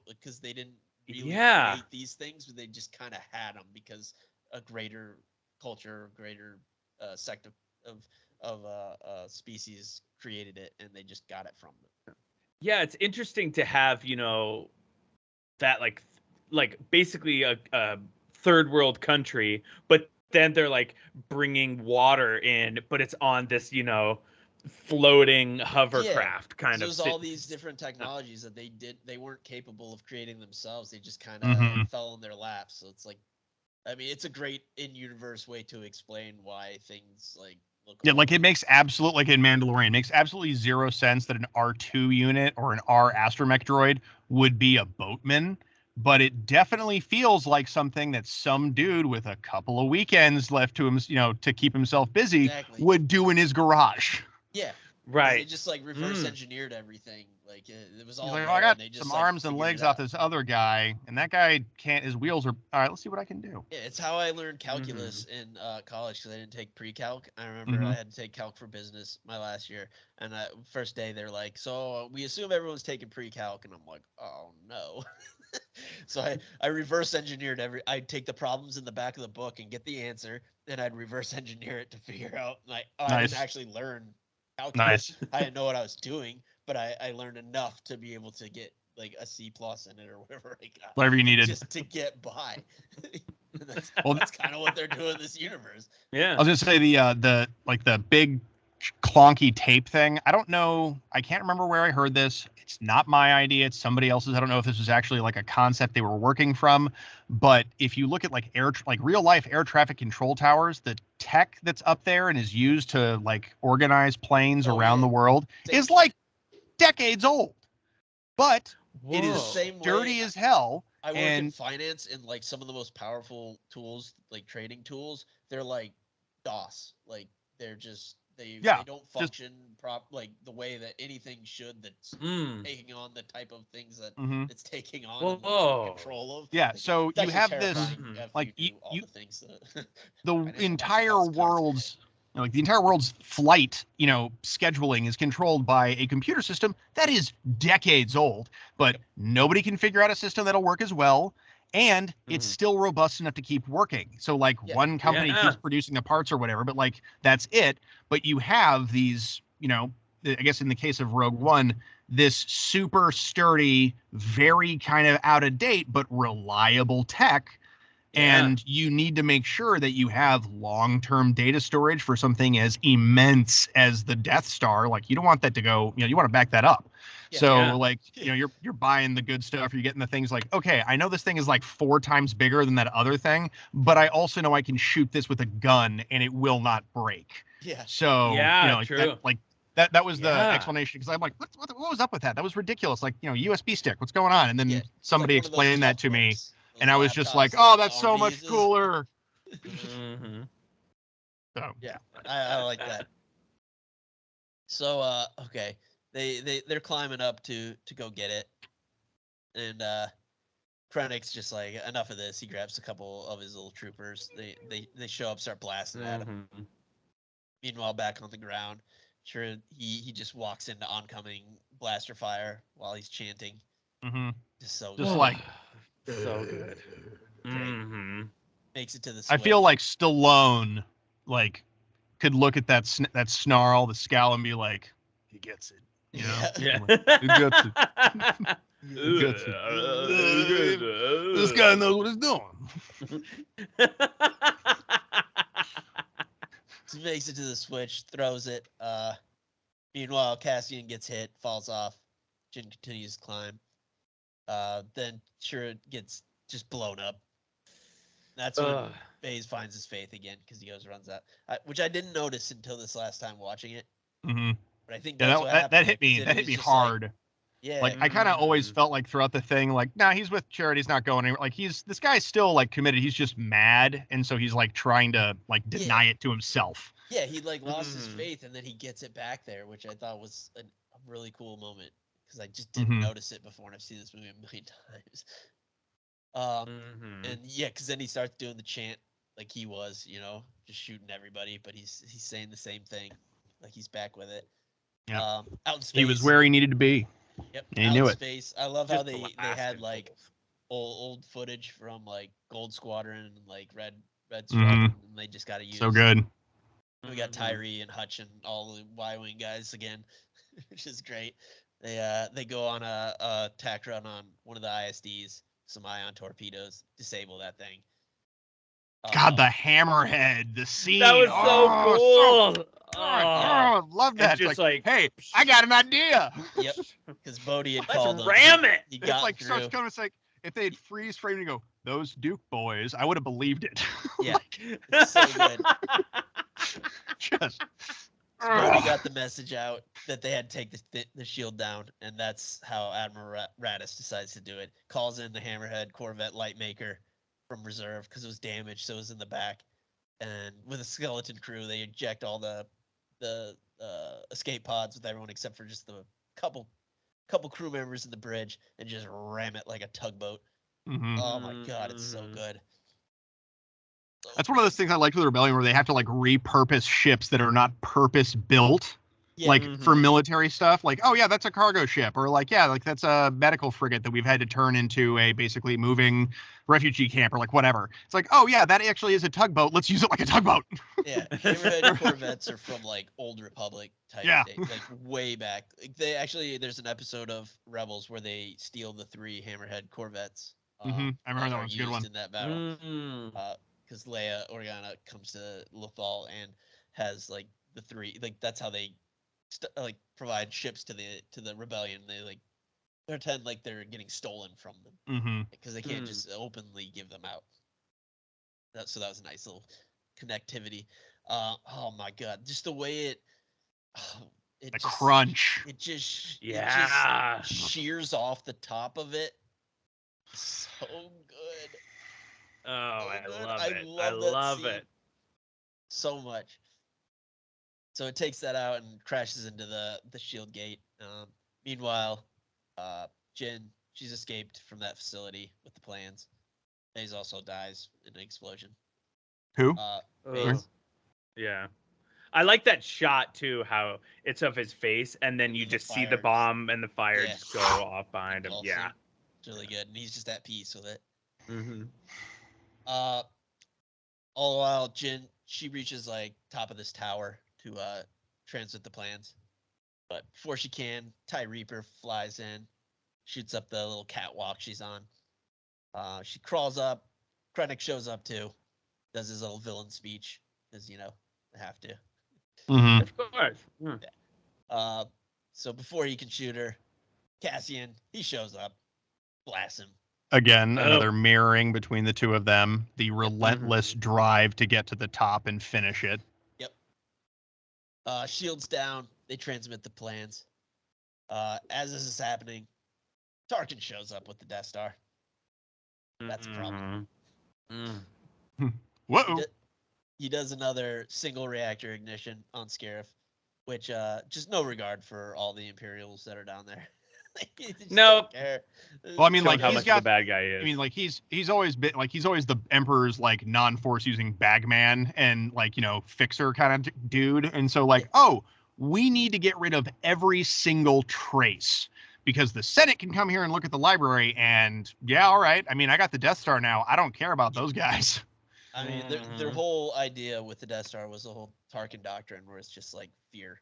because they didn't really create these things, but they just kind of had them because a greater culture, greater sect of species created it, and they just got it from them. Yeah, it's interesting to have that like basically a third world country, but then they're like bringing water in, but it's on this floating hovercraft kind of. There's all these different technologies that they weren't capable of creating themselves. They just kind of fell in their laps. So it's like, I mean, it's a great in-universe way to explain why things like look. Yeah, like it makes absolute, like in Mandalorian, it makes absolutely zero sense that an R2 unit or an R astromech droid would be a boatman. But it definitely feels like something that some dude with a couple of weekends left to him, to keep himself busy would do in his garage. Yeah. Right. They just like reverse engineered everything. Like it was all. He's like, there, I got and they just, some like, arms and legs off this other guy, and that guy can't. His wheels are all right. Let's see what I can do. Yeah, it's how I learned calculus in college because I didn't take pre-calc. I remember I had to take calc for business my last year, and first day they're like, "So we assume everyone's taking pre-calc," and I'm like, "Oh no." So I reverse engineered I'd take the problems in the back of the book and get the answer, and I'd reverse engineer it to figure out like, I didn't actually learn calculus. I didn't know what I was doing, but I learned enough to be able to get like a C+ in it or whatever I got. Whatever you needed. Just to get by. That's kind of what they're doing in this universe. Yeah. I was gonna say the big clonky tape thing. I don't know. I can't remember where I heard this. It's not my idea. It's somebody else's. I don't know if this was actually like a concept they were working from. But if you look at like real life air traffic control towers, the tech that's up there and is used to like organize planes around the world is like decades old. But it is dirty as hell. I work in finance, and like some of the most powerful tools, like trading tools, they're like DOS. Like they're just they don't function like the way that anything should that's taking on the type of things that it's taking on and like, control of. Yeah, like, so you have this like the entire world's like the entire world's flight, scheduling is controlled by a computer system that is decades old, but nobody can figure out a system that'll work as well. and it's still robust enough to keep working. So like one company keeps producing the parts or whatever, but like that's it. But you have these, I guess in the case of Rogue One, this super sturdy, very kind of out of date, but reliable tech. And you need to make sure that you have long-term data storage for something as immense as the Death Star. Like you don't want that to go, you want to back that up. Like, you're buying the good stuff. You're getting the things like, okay, I know this thing is like 4 times bigger than that other thing, but I also know I can shoot this with a gun and it will not break. Yeah. So, true. That was the explanation, because I'm like, what was up with that? That was ridiculous. Like, USB stick, what's going on? And then somebody explained that to me. And I was just like, oh, that's so much cooler. So yeah, I like that. So okay, they're climbing up to go get it, and Krennic's just like, enough of this. He grabs a couple of his little troopers. They show up, start blasting at him. Meanwhile, back on the ground, sure, he just walks into oncoming blaster fire while he's chanting. Just so just good. like so good. Makes it to the switch. I feel like Stallone like could look at that snarl, the scowl, and be like, he gets it. Yeah. He gets it. He gets it. This guy knows what he's doing. He makes it to the switch, throws it. Meanwhile, Cassian gets hit, falls off. Jin continues to climb. Then Shira gets just blown up. That's when Baze finds his faith again, because he goes runs out, which I didn't notice until this last time watching it. But I think that's what happened. That hit me. That hit me hard. Like, like I kind of always felt like throughout the thing, like, nah, he's with Charity, he's not going anywhere. Like this guy's still like committed. He's just mad, and so he's like trying to like deny it to himself. Yeah, he like lost his faith, and then he gets it back there, which I thought was a really cool moment, because I just didn't notice it before, and I've seen this movie a million times. And because then he starts doing the chant like he was, just shooting everybody, but he's saying the same thing, like he's back with it. Yeah, out in space, he was where he needed to be. Yep, and he knew it. Space. I love how they had like old footage from like Gold Squadron and like Red Squadron, and they just got to use. So good. We got Tyree and Hutch and all the Y-wing guys again, which is great. They go on a attack run on one of the ISDs, some ion torpedoes, disable that thing. God, the hammerhead, the scene. That was so cool. Love that. It's just like, hey, I got an idea. Yep, because Bodhi had called him. Ram it. He got like through. starts coming. It's like if they'd freeze frame and go, those Duke boys, I would have believed it. Yeah, it's so good. Just. Bodhi got the message out that they had to take the shield down, and that's how Admiral Raddus decides to do it. Calls in the Hammerhead Corvette Lightmaker from reserve because it was damaged, so it was in the back. And with a skeleton crew, they eject all the escape pods with everyone except for just the couple crew members in the bridge, and just ram it like a tugboat. Oh my god, it's so good. That's one of those things I liked with the Rebellion, where they have to like repurpose ships that are not purpose built, like for military stuff. Like, oh yeah, that's a cargo ship, or like, yeah, like that's a medical frigate that we've had to turn into a basically moving refugee camp, or like whatever. It's like, oh yeah, that actually is a tugboat. Let's use it like a tugboat. Yeah, Hammerhead Corvettes are from like Old Republic type days, like way back. Like, there's an episode of Rebels where they steal the 3 Hammerhead Corvettes. I remember that one's a good one. In that battle. Because Leia Organa comes to Lothal and has like the 3, like that's how they like provide ships to the rebellion. They like pretend like they're getting stolen from them because they can't just openly give them out. So that was a nice little connectivity. Oh my god, just the way it just, crunch. It just shears off the top of it. So good. Oh, I love it. I love it so much. So it takes that out and crashes into the shield gate. Meanwhile, Jin, she's escaped from that facility with the plans. Baze also dies in an explosion. Who? Baze. Yeah. I like that shot too, how it's of his face, and then you just see the bomb and the fire just go off behind him. Yeah. It's really good, and he's just at peace with it. Mm-hmm. All the while, Jin, she reaches like top of this tower to transmit the plans. But before she can, Ty Reaper flies in, shoots up the little catwalk she's on. She crawls up. Krennic shows up too, does his little villain speech, because, they have to. Mm-hmm. Of course. Yeah. So before he can shoot her, Cassian, he shows up, blasts him. Again, another mirroring between the two of them. The relentless drive to get to the top and finish it. Yep. Shields down. They transmit the plans. As this is happening, Tarkin shows up with the Death Star. That's a problem. Whoa. He does another single reactor ignition on Scarif, which just no regard for all the Imperials that are down there. No. Well, I mean, like, how he's much got of a bad guy is. I mean, like, he's always been like, he's always the Emperor's like non-force using bagman and like, fixer kind of dude. And so like, oh, we need to get rid of every single trace because the Senate can come here and look at the library and yeah, all right. I mean, I got the Death Star now. I don't care about those guys. I mean, their whole idea with the Death Star was the whole Tarkin doctrine, where it's just like fear.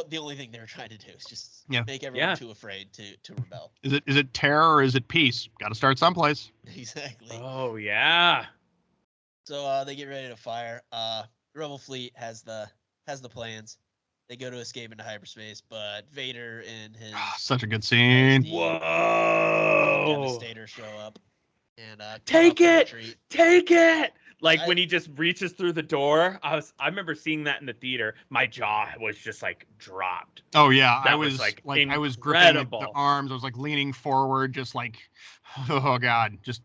The only thing they were trying to do is just make everyone too afraid to rebel. Is it terror or is it peace? Got to start someplace. Exactly. Oh yeah. So they get ready to fire. Rebel fleet has the plans. They go to escape into hyperspace, but Vader and his such a good scene. Whoa! Devastator show up and take it. Like when he just reaches through the door, I remember seeing that in the theater. My jaw was just like dropped. Oh yeah, that I was like incredible. I was gripping the arms. I was like leaning forward, just like, oh god, just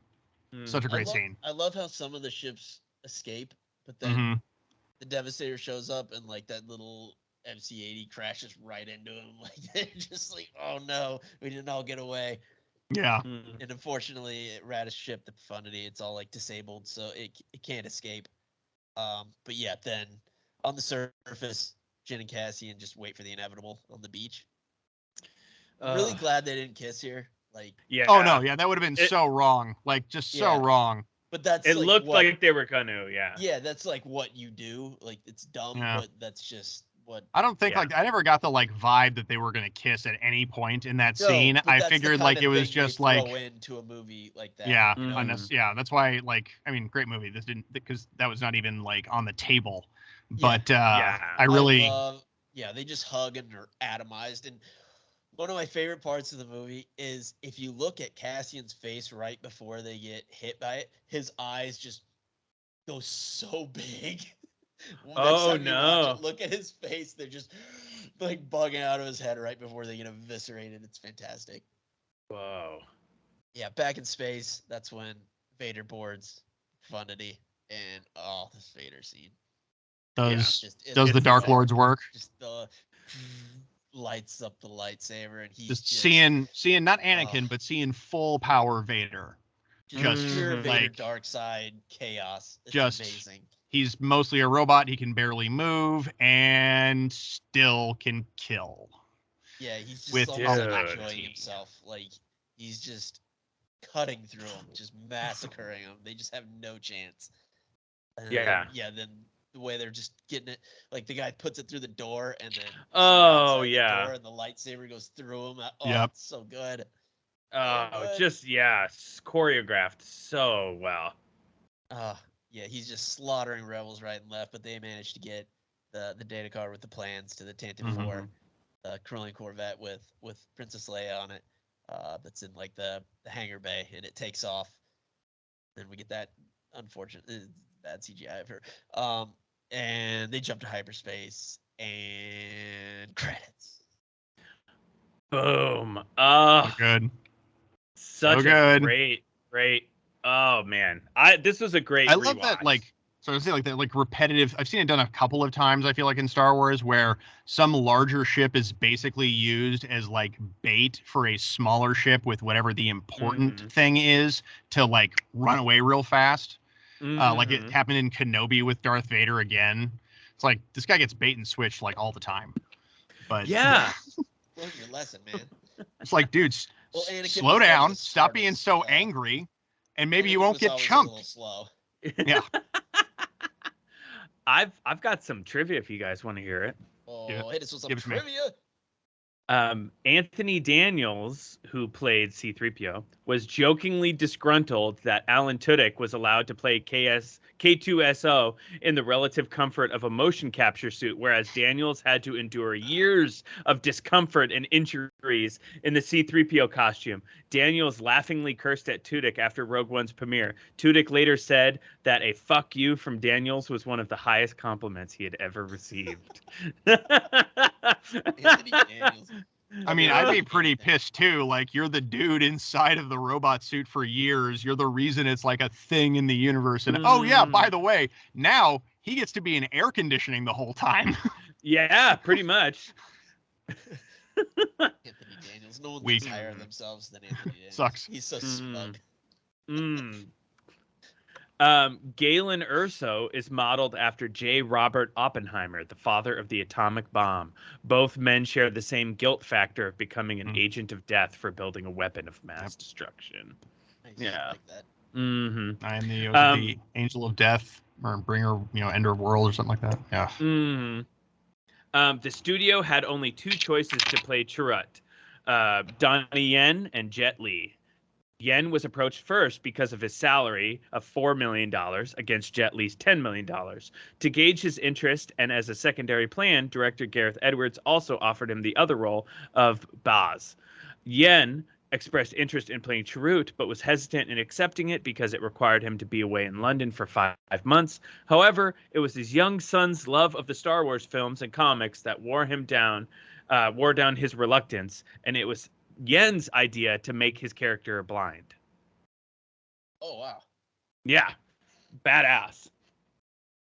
such a great scene. I love how some of the ships escape, but then the Devastator shows up and like that little MC-80 crashes right into him. Like they're just like, oh no, we didn't all get away. Yeah. And unfortunately, Rad's ship, the Profundity, it's all like disabled, so it can't escape. But yeah, then on the surface, Jin and Cassian just wait for the inevitable on the beach. I'm really glad they didn't kiss here. Like, yeah. Oh no, yeah, that would have been so wrong. Like just so wrong. But that's it like looked like they were gonna, Yeah, that's like what you do. Like it's dumb, but that's just what I don't think like I never got the like vibe that they were gonna kiss at any point in that scene. I figured like it was just like throw into a movie like that. Yeah, you know? yeah, that's why like I mean, great movie. This didn't because that was not even like on the table. But I really they just hug and are atomized. And one of my favorite parts of the movie is if you look at Cassian's face right before they get hit by it, his eyes just go so big. Oh no! Look at his face; they're just like bugging out of his head right before they get eviscerated. It's fantastic. Whoa! Yeah, back in space, that's when Vader boards Profundity, and this Vader scene. Does the Dark Lord's work? Just the lights up the lightsaber, and he's just seeing not Anakin, but seeing full power Vader. Just pure Vader dark side chaos. It's amazing. He's mostly a robot. He can barely move and still can kill. Yeah, he's just almost enjoying himself. Like he's just cutting through them, just massacring them. They just have no chance. And then the way they're just getting it, like the guy puts it through the door, and then the door, and the lightsaber goes through him. It's so good. Just choreographed so well. Yeah, he's just slaughtering rebels right and left, but they managed to get the data card with the plans to the Tantive 4, Corellian Corvette with Princess Leia on it. That's in like the hangar bay, and it takes off. Then we get that unfortunate bad CGI of her. And they jump to hyperspace and credits. Boom. So good. Such a great. Oh man, this was a great. I love that So I would say like that like repetitive. I've seen it done a couple of times. I feel like in Star Wars, where some larger ship is basically used as like bait for a smaller ship with whatever the important thing is to like run away real fast. Like it happened in Kenobi with Darth Vader again. It's like this guy gets bait and switched like all the time. But learn your lesson, man. It's like, dude, Well, Anakin slow was kind of down, the stop being smartest, so angry, and maybe you Anakin won't was get always a little chunked. slow. Yeah. I've got some trivia if you guys want to hear it. Oh, hit us with some Give it to me. trivia. Anthony Daniels, who played C-3PO, was jokingly disgruntled that Alan Tudyk was allowed to play K2SO in the relative comfort of a motion capture suit, whereas Daniels had to endure years of discomfort and injuries in the C-3PO costume. Daniels laughingly cursed at Tudyk after Rogue One's premiere. Tudyk later said that a "fuck you" from Daniels was one of the highest compliments he had ever received. Anthony Daniels. I mean, I'd be pretty pissed too. Like, you're the dude inside of the robot suit for years. You're the reason it's like a thing in the universe. And oh yeah, by the way, now he gets to be in air conditioning the whole time. Yeah, pretty much. Anthony Daniels. No one thinks higher of themselves than Anthony Daniels. Sucks. He's so smug. Galen Erso is modeled after J. Robert Oppenheimer, the father of the atomic bomb. Both men share the same guilt factor of becoming an agent of death for building a weapon of mass destruction. Nice. Yeah. I like that. Mm-hmm. I am the angel of death, or bringer, ender of world, or something like that. Yeah. Mm-hmm. The studio had only two choices to play Chirrut, Donnie Yen and Jet Li. Yen was approached first because of his salary of $4 million against Jet Li's $10 million. To gauge his interest and as a secondary plan, director Gareth Edwards also offered him the other role of Baz. Yen expressed interest in playing Chirrut, but was hesitant in accepting it because it required him to be away in London for 5 months. However, it was his young son's love of the Star Wars films and comics that wore down his reluctance, and it was Yen's idea to make his character blind. Oh, wow. Yeah. Badass.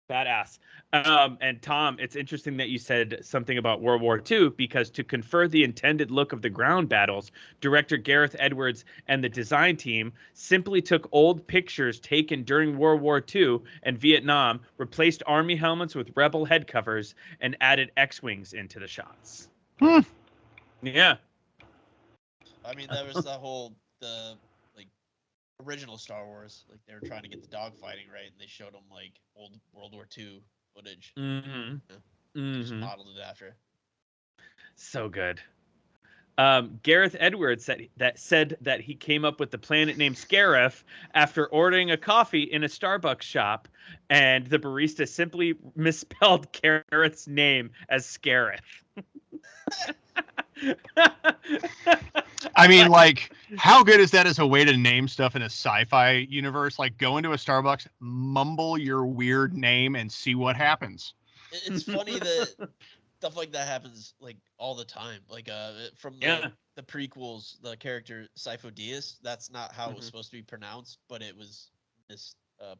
And Tom, it's interesting that you said something about World War II, because to confer the intended look of the ground battles, director Gareth Edwards and the design team simply took old pictures taken during World War II and Vietnam, replaced Army helmets with Rebel head covers, and added X-Wings into the shots. Yeah. I mean, that was the original Star Wars. Like, they were trying to get the dogfighting right, and they showed them like old World War II footage. Just modeled it after. So good. Gareth Edwards said that he came up with the planet named Scarif after ordering a coffee in a Starbucks shop, and the barista simply misspelled Gareth's name as Scarif. I mean, like, how good is that as a way to name stuff in a sci-fi universe? Like, go into a Starbucks, mumble your weird name, and see what happens. It's funny that stuff like that happens like all the time. Like from the prequels, the character Sifo Dyas, that's not how it was supposed to be pronounced, but it was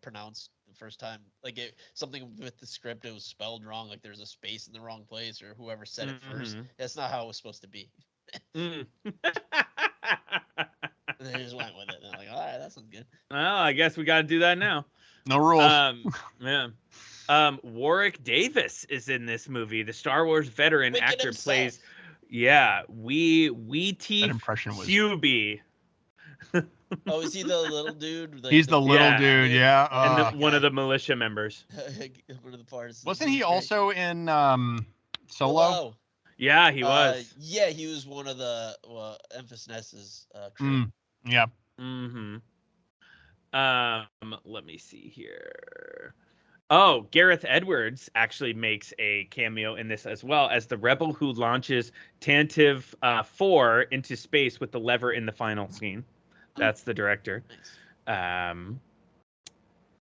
pronounced the first time. Like something with the script, it was spelled wrong. Like there's a space in the wrong place, or whoever said it first. That's not how it was supposed to be. And they just went with it. And they're like, all right, that sounds good. Well, I guess we got to do that now. No rules. Warwick Davis is in this movie. The Star Wars veteran actor himself. plays, Wee Teeth Hubie. Oh, is he the little dude? He's the little dude, yeah. And one of the militia members. One of the parts. Wasn't he also in Solo? Hello. Yeah, he was. Yeah, he was one of the Emphas Ness's crew. Yeah. Let me see here. Oh, Gareth Edwards actually makes a cameo in this as well as the rebel who launches Tantive 4 into space with the lever in the final scene. That's the director. Nice.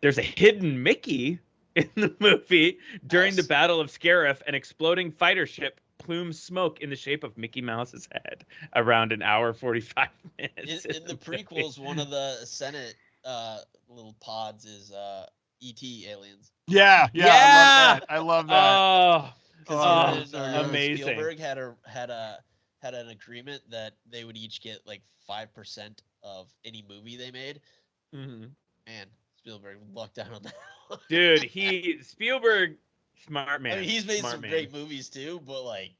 There's a hidden Mickey in the movie during the Battle of Scarif. An exploding fighter ship plumes smoke in the shape of Mickey Mouse's head around an hour 45 minutes. In the prequels, one of the Senate little pods is E.T. aliens. Yeah. I love that. Amazing. Spielberg had an agreement that they would each get like 5% of any movie they made. Man, Spielberg lucked out on that. Dude, Spielberg, smart man. I mean, he's made some great movies too, but like,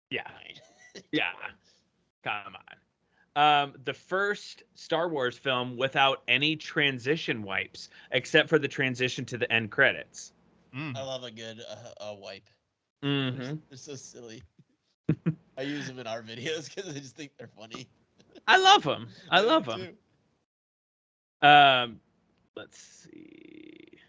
yeah, come the first Star Wars film without any transition wipes, except for the transition to the end credits. I love a good wipe. Mm-hmm. They're so silly. I use them in our videos because I just think they're funny. I love them. I love them. Let's see.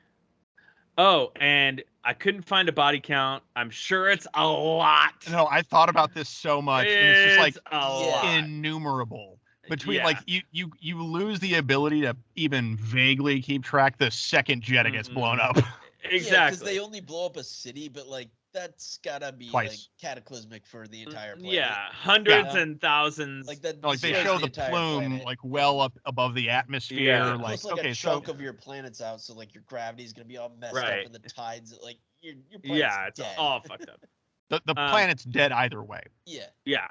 Oh, and I couldn't find a body count. I'm sure it's a lot. No, I thought about this so much, and it's just like a lot. innumerable. Between like you lose the ability to even vaguely keep track the second jet gets blown up. Exactly. Yeah, because they only blow up a city, but like that's gotta be Twice. like cataclysmic for the entire planet. Yeah, hundreds and thousands. Like that. Like they show the plume planet. like well up above the atmosphere. Yeah. Like okay, a chunk of your planet's out, so like your gravity's gonna be all messed up, and the tides like your planet's dead. It's all fucked up. The planet's dead either way. Yeah. Yeah.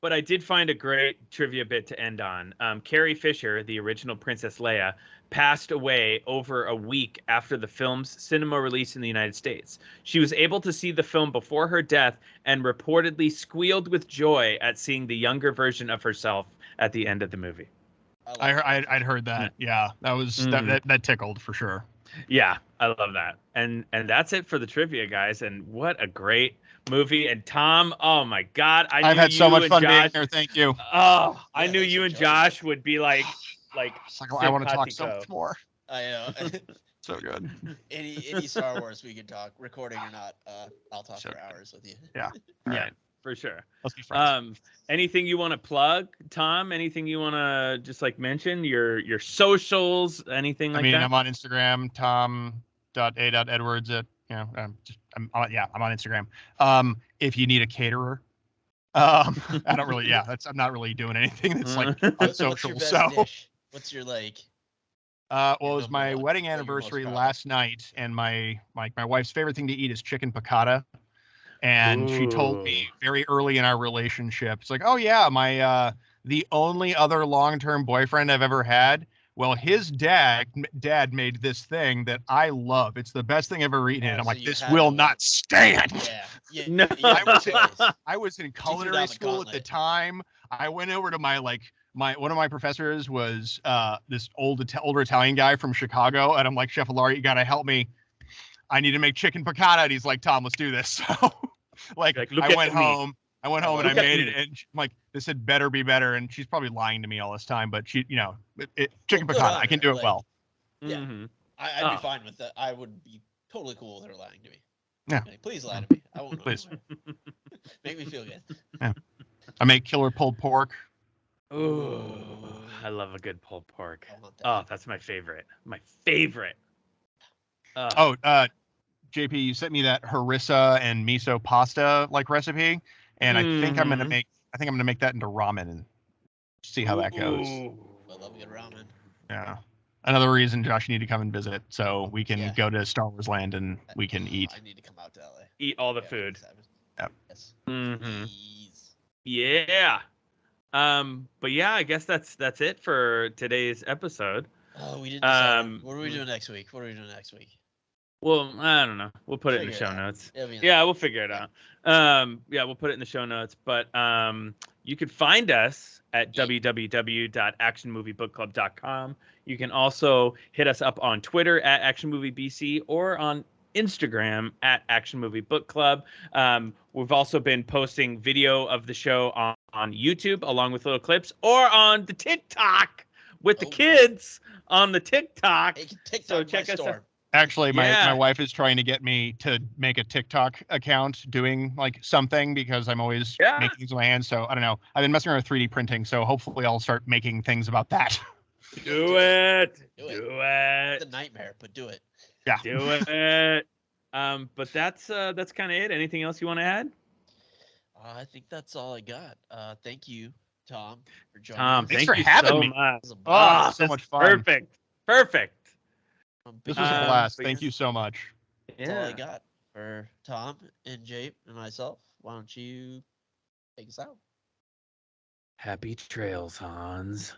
But I did find a great trivia bit to end on. Carrie Fisher, the original Princess Leia, passed away over a week after the film's cinema release in the United States. She was able to see the film before her death and reportedly squealed with joy at seeing the younger version of herself at the end of the movie. I'd heard that. Yeah, that was that tickled for sure. Yeah, I love that. And that's it for the trivia, guys. And what a great movie. And Tom, oh my God, I've had so much fun being here. Thank you. Oh, I knew you and Josh would be like I want to talk so much more. I know. So good. Any Star Wars we can talk, recording or not. I'll talk for hours with you. Yeah. Yeah. Right. For sure. Let's be friends. Anything you want to plug, Tom? Anything you want to just like mention? Your socials? Anything like that? I'm on Instagram, tom.a.edwards. I'm on Instagram. If you need a caterer, I don't really. Yeah, I'm not really doing anything that's like on social. What's your like? Well, it was my wedding anniversary last night, and my wife's favorite thing to eat is chicken piccata. And she told me very early in our relationship, it's like, oh yeah, my the only other long-term boyfriend I've ever had. Well, his dad made this thing that I love. It's the best thing I've ever eaten. And I'm like, this will not stand. Yeah. No. I was in culinary school at the time. I went over to one of my professors was this older Italian guy from Chicago, and I'm like, Chef Alari, you gotta help me. I need to make chicken piccata. And he's like, Tom, let's do this. So I went home and I made it, and I'm like, this had better be better. And she's probably lying to me all this time, but she, chicken piccata, I can do it well. Yeah. Mm-hmm. I'd be fine with that. I would be totally cool with her lying to me. Yeah. Like, please lie to me. I won't know. Please. Make me feel good. Yeah. I make killer pulled pork. Oh, I love a good pulled pork. Oh, that's my favorite. My favorite. JP, you sent me that harissa and miso pasta recipe, and I think I'm gonna make that into ramen and see how that goes. I love good ramen. Yeah. Another reason, Josh, you need to come and visit so we can go to Star Wars Land and we can eat. I need to come out to LA. Eat all the food. Yep. Yes. Mm-hmm. Yeah. But yeah, I guess that's it for today's episode. Oh, we didn't decide. What are we doing next week? Well, I don't know. We'll put it in the show notes. Yeah, we'll figure it out. We'll put it in the show notes. But you can find us at www.actionmoviebookclub.com. You can also hit us up on Twitter at actionmoviebc or on Instagram at actionmoviebookclub. We've also been posting video of the show on YouTube along with little clips, or on the TikTok with the kids on the TikTok. So check us out. Actually, my wife is trying to get me to make a TikTok account doing something because I'm always making things with my hands. So I don't know. I've been messing around with 3D printing, so hopefully I'll start making things about that. Do it. It's a nightmare, but do it. Yeah. Do it. But that's kind of it. Anything else you want to add? I think that's all I got. Thank you, Tom, for joining. Tom, us. thanks for having me. So much fun. Perfect. This was a blast. Thank you so much. That's all I got for Tom and Jape and myself. Why don't you take us out? Happy trails, Hans.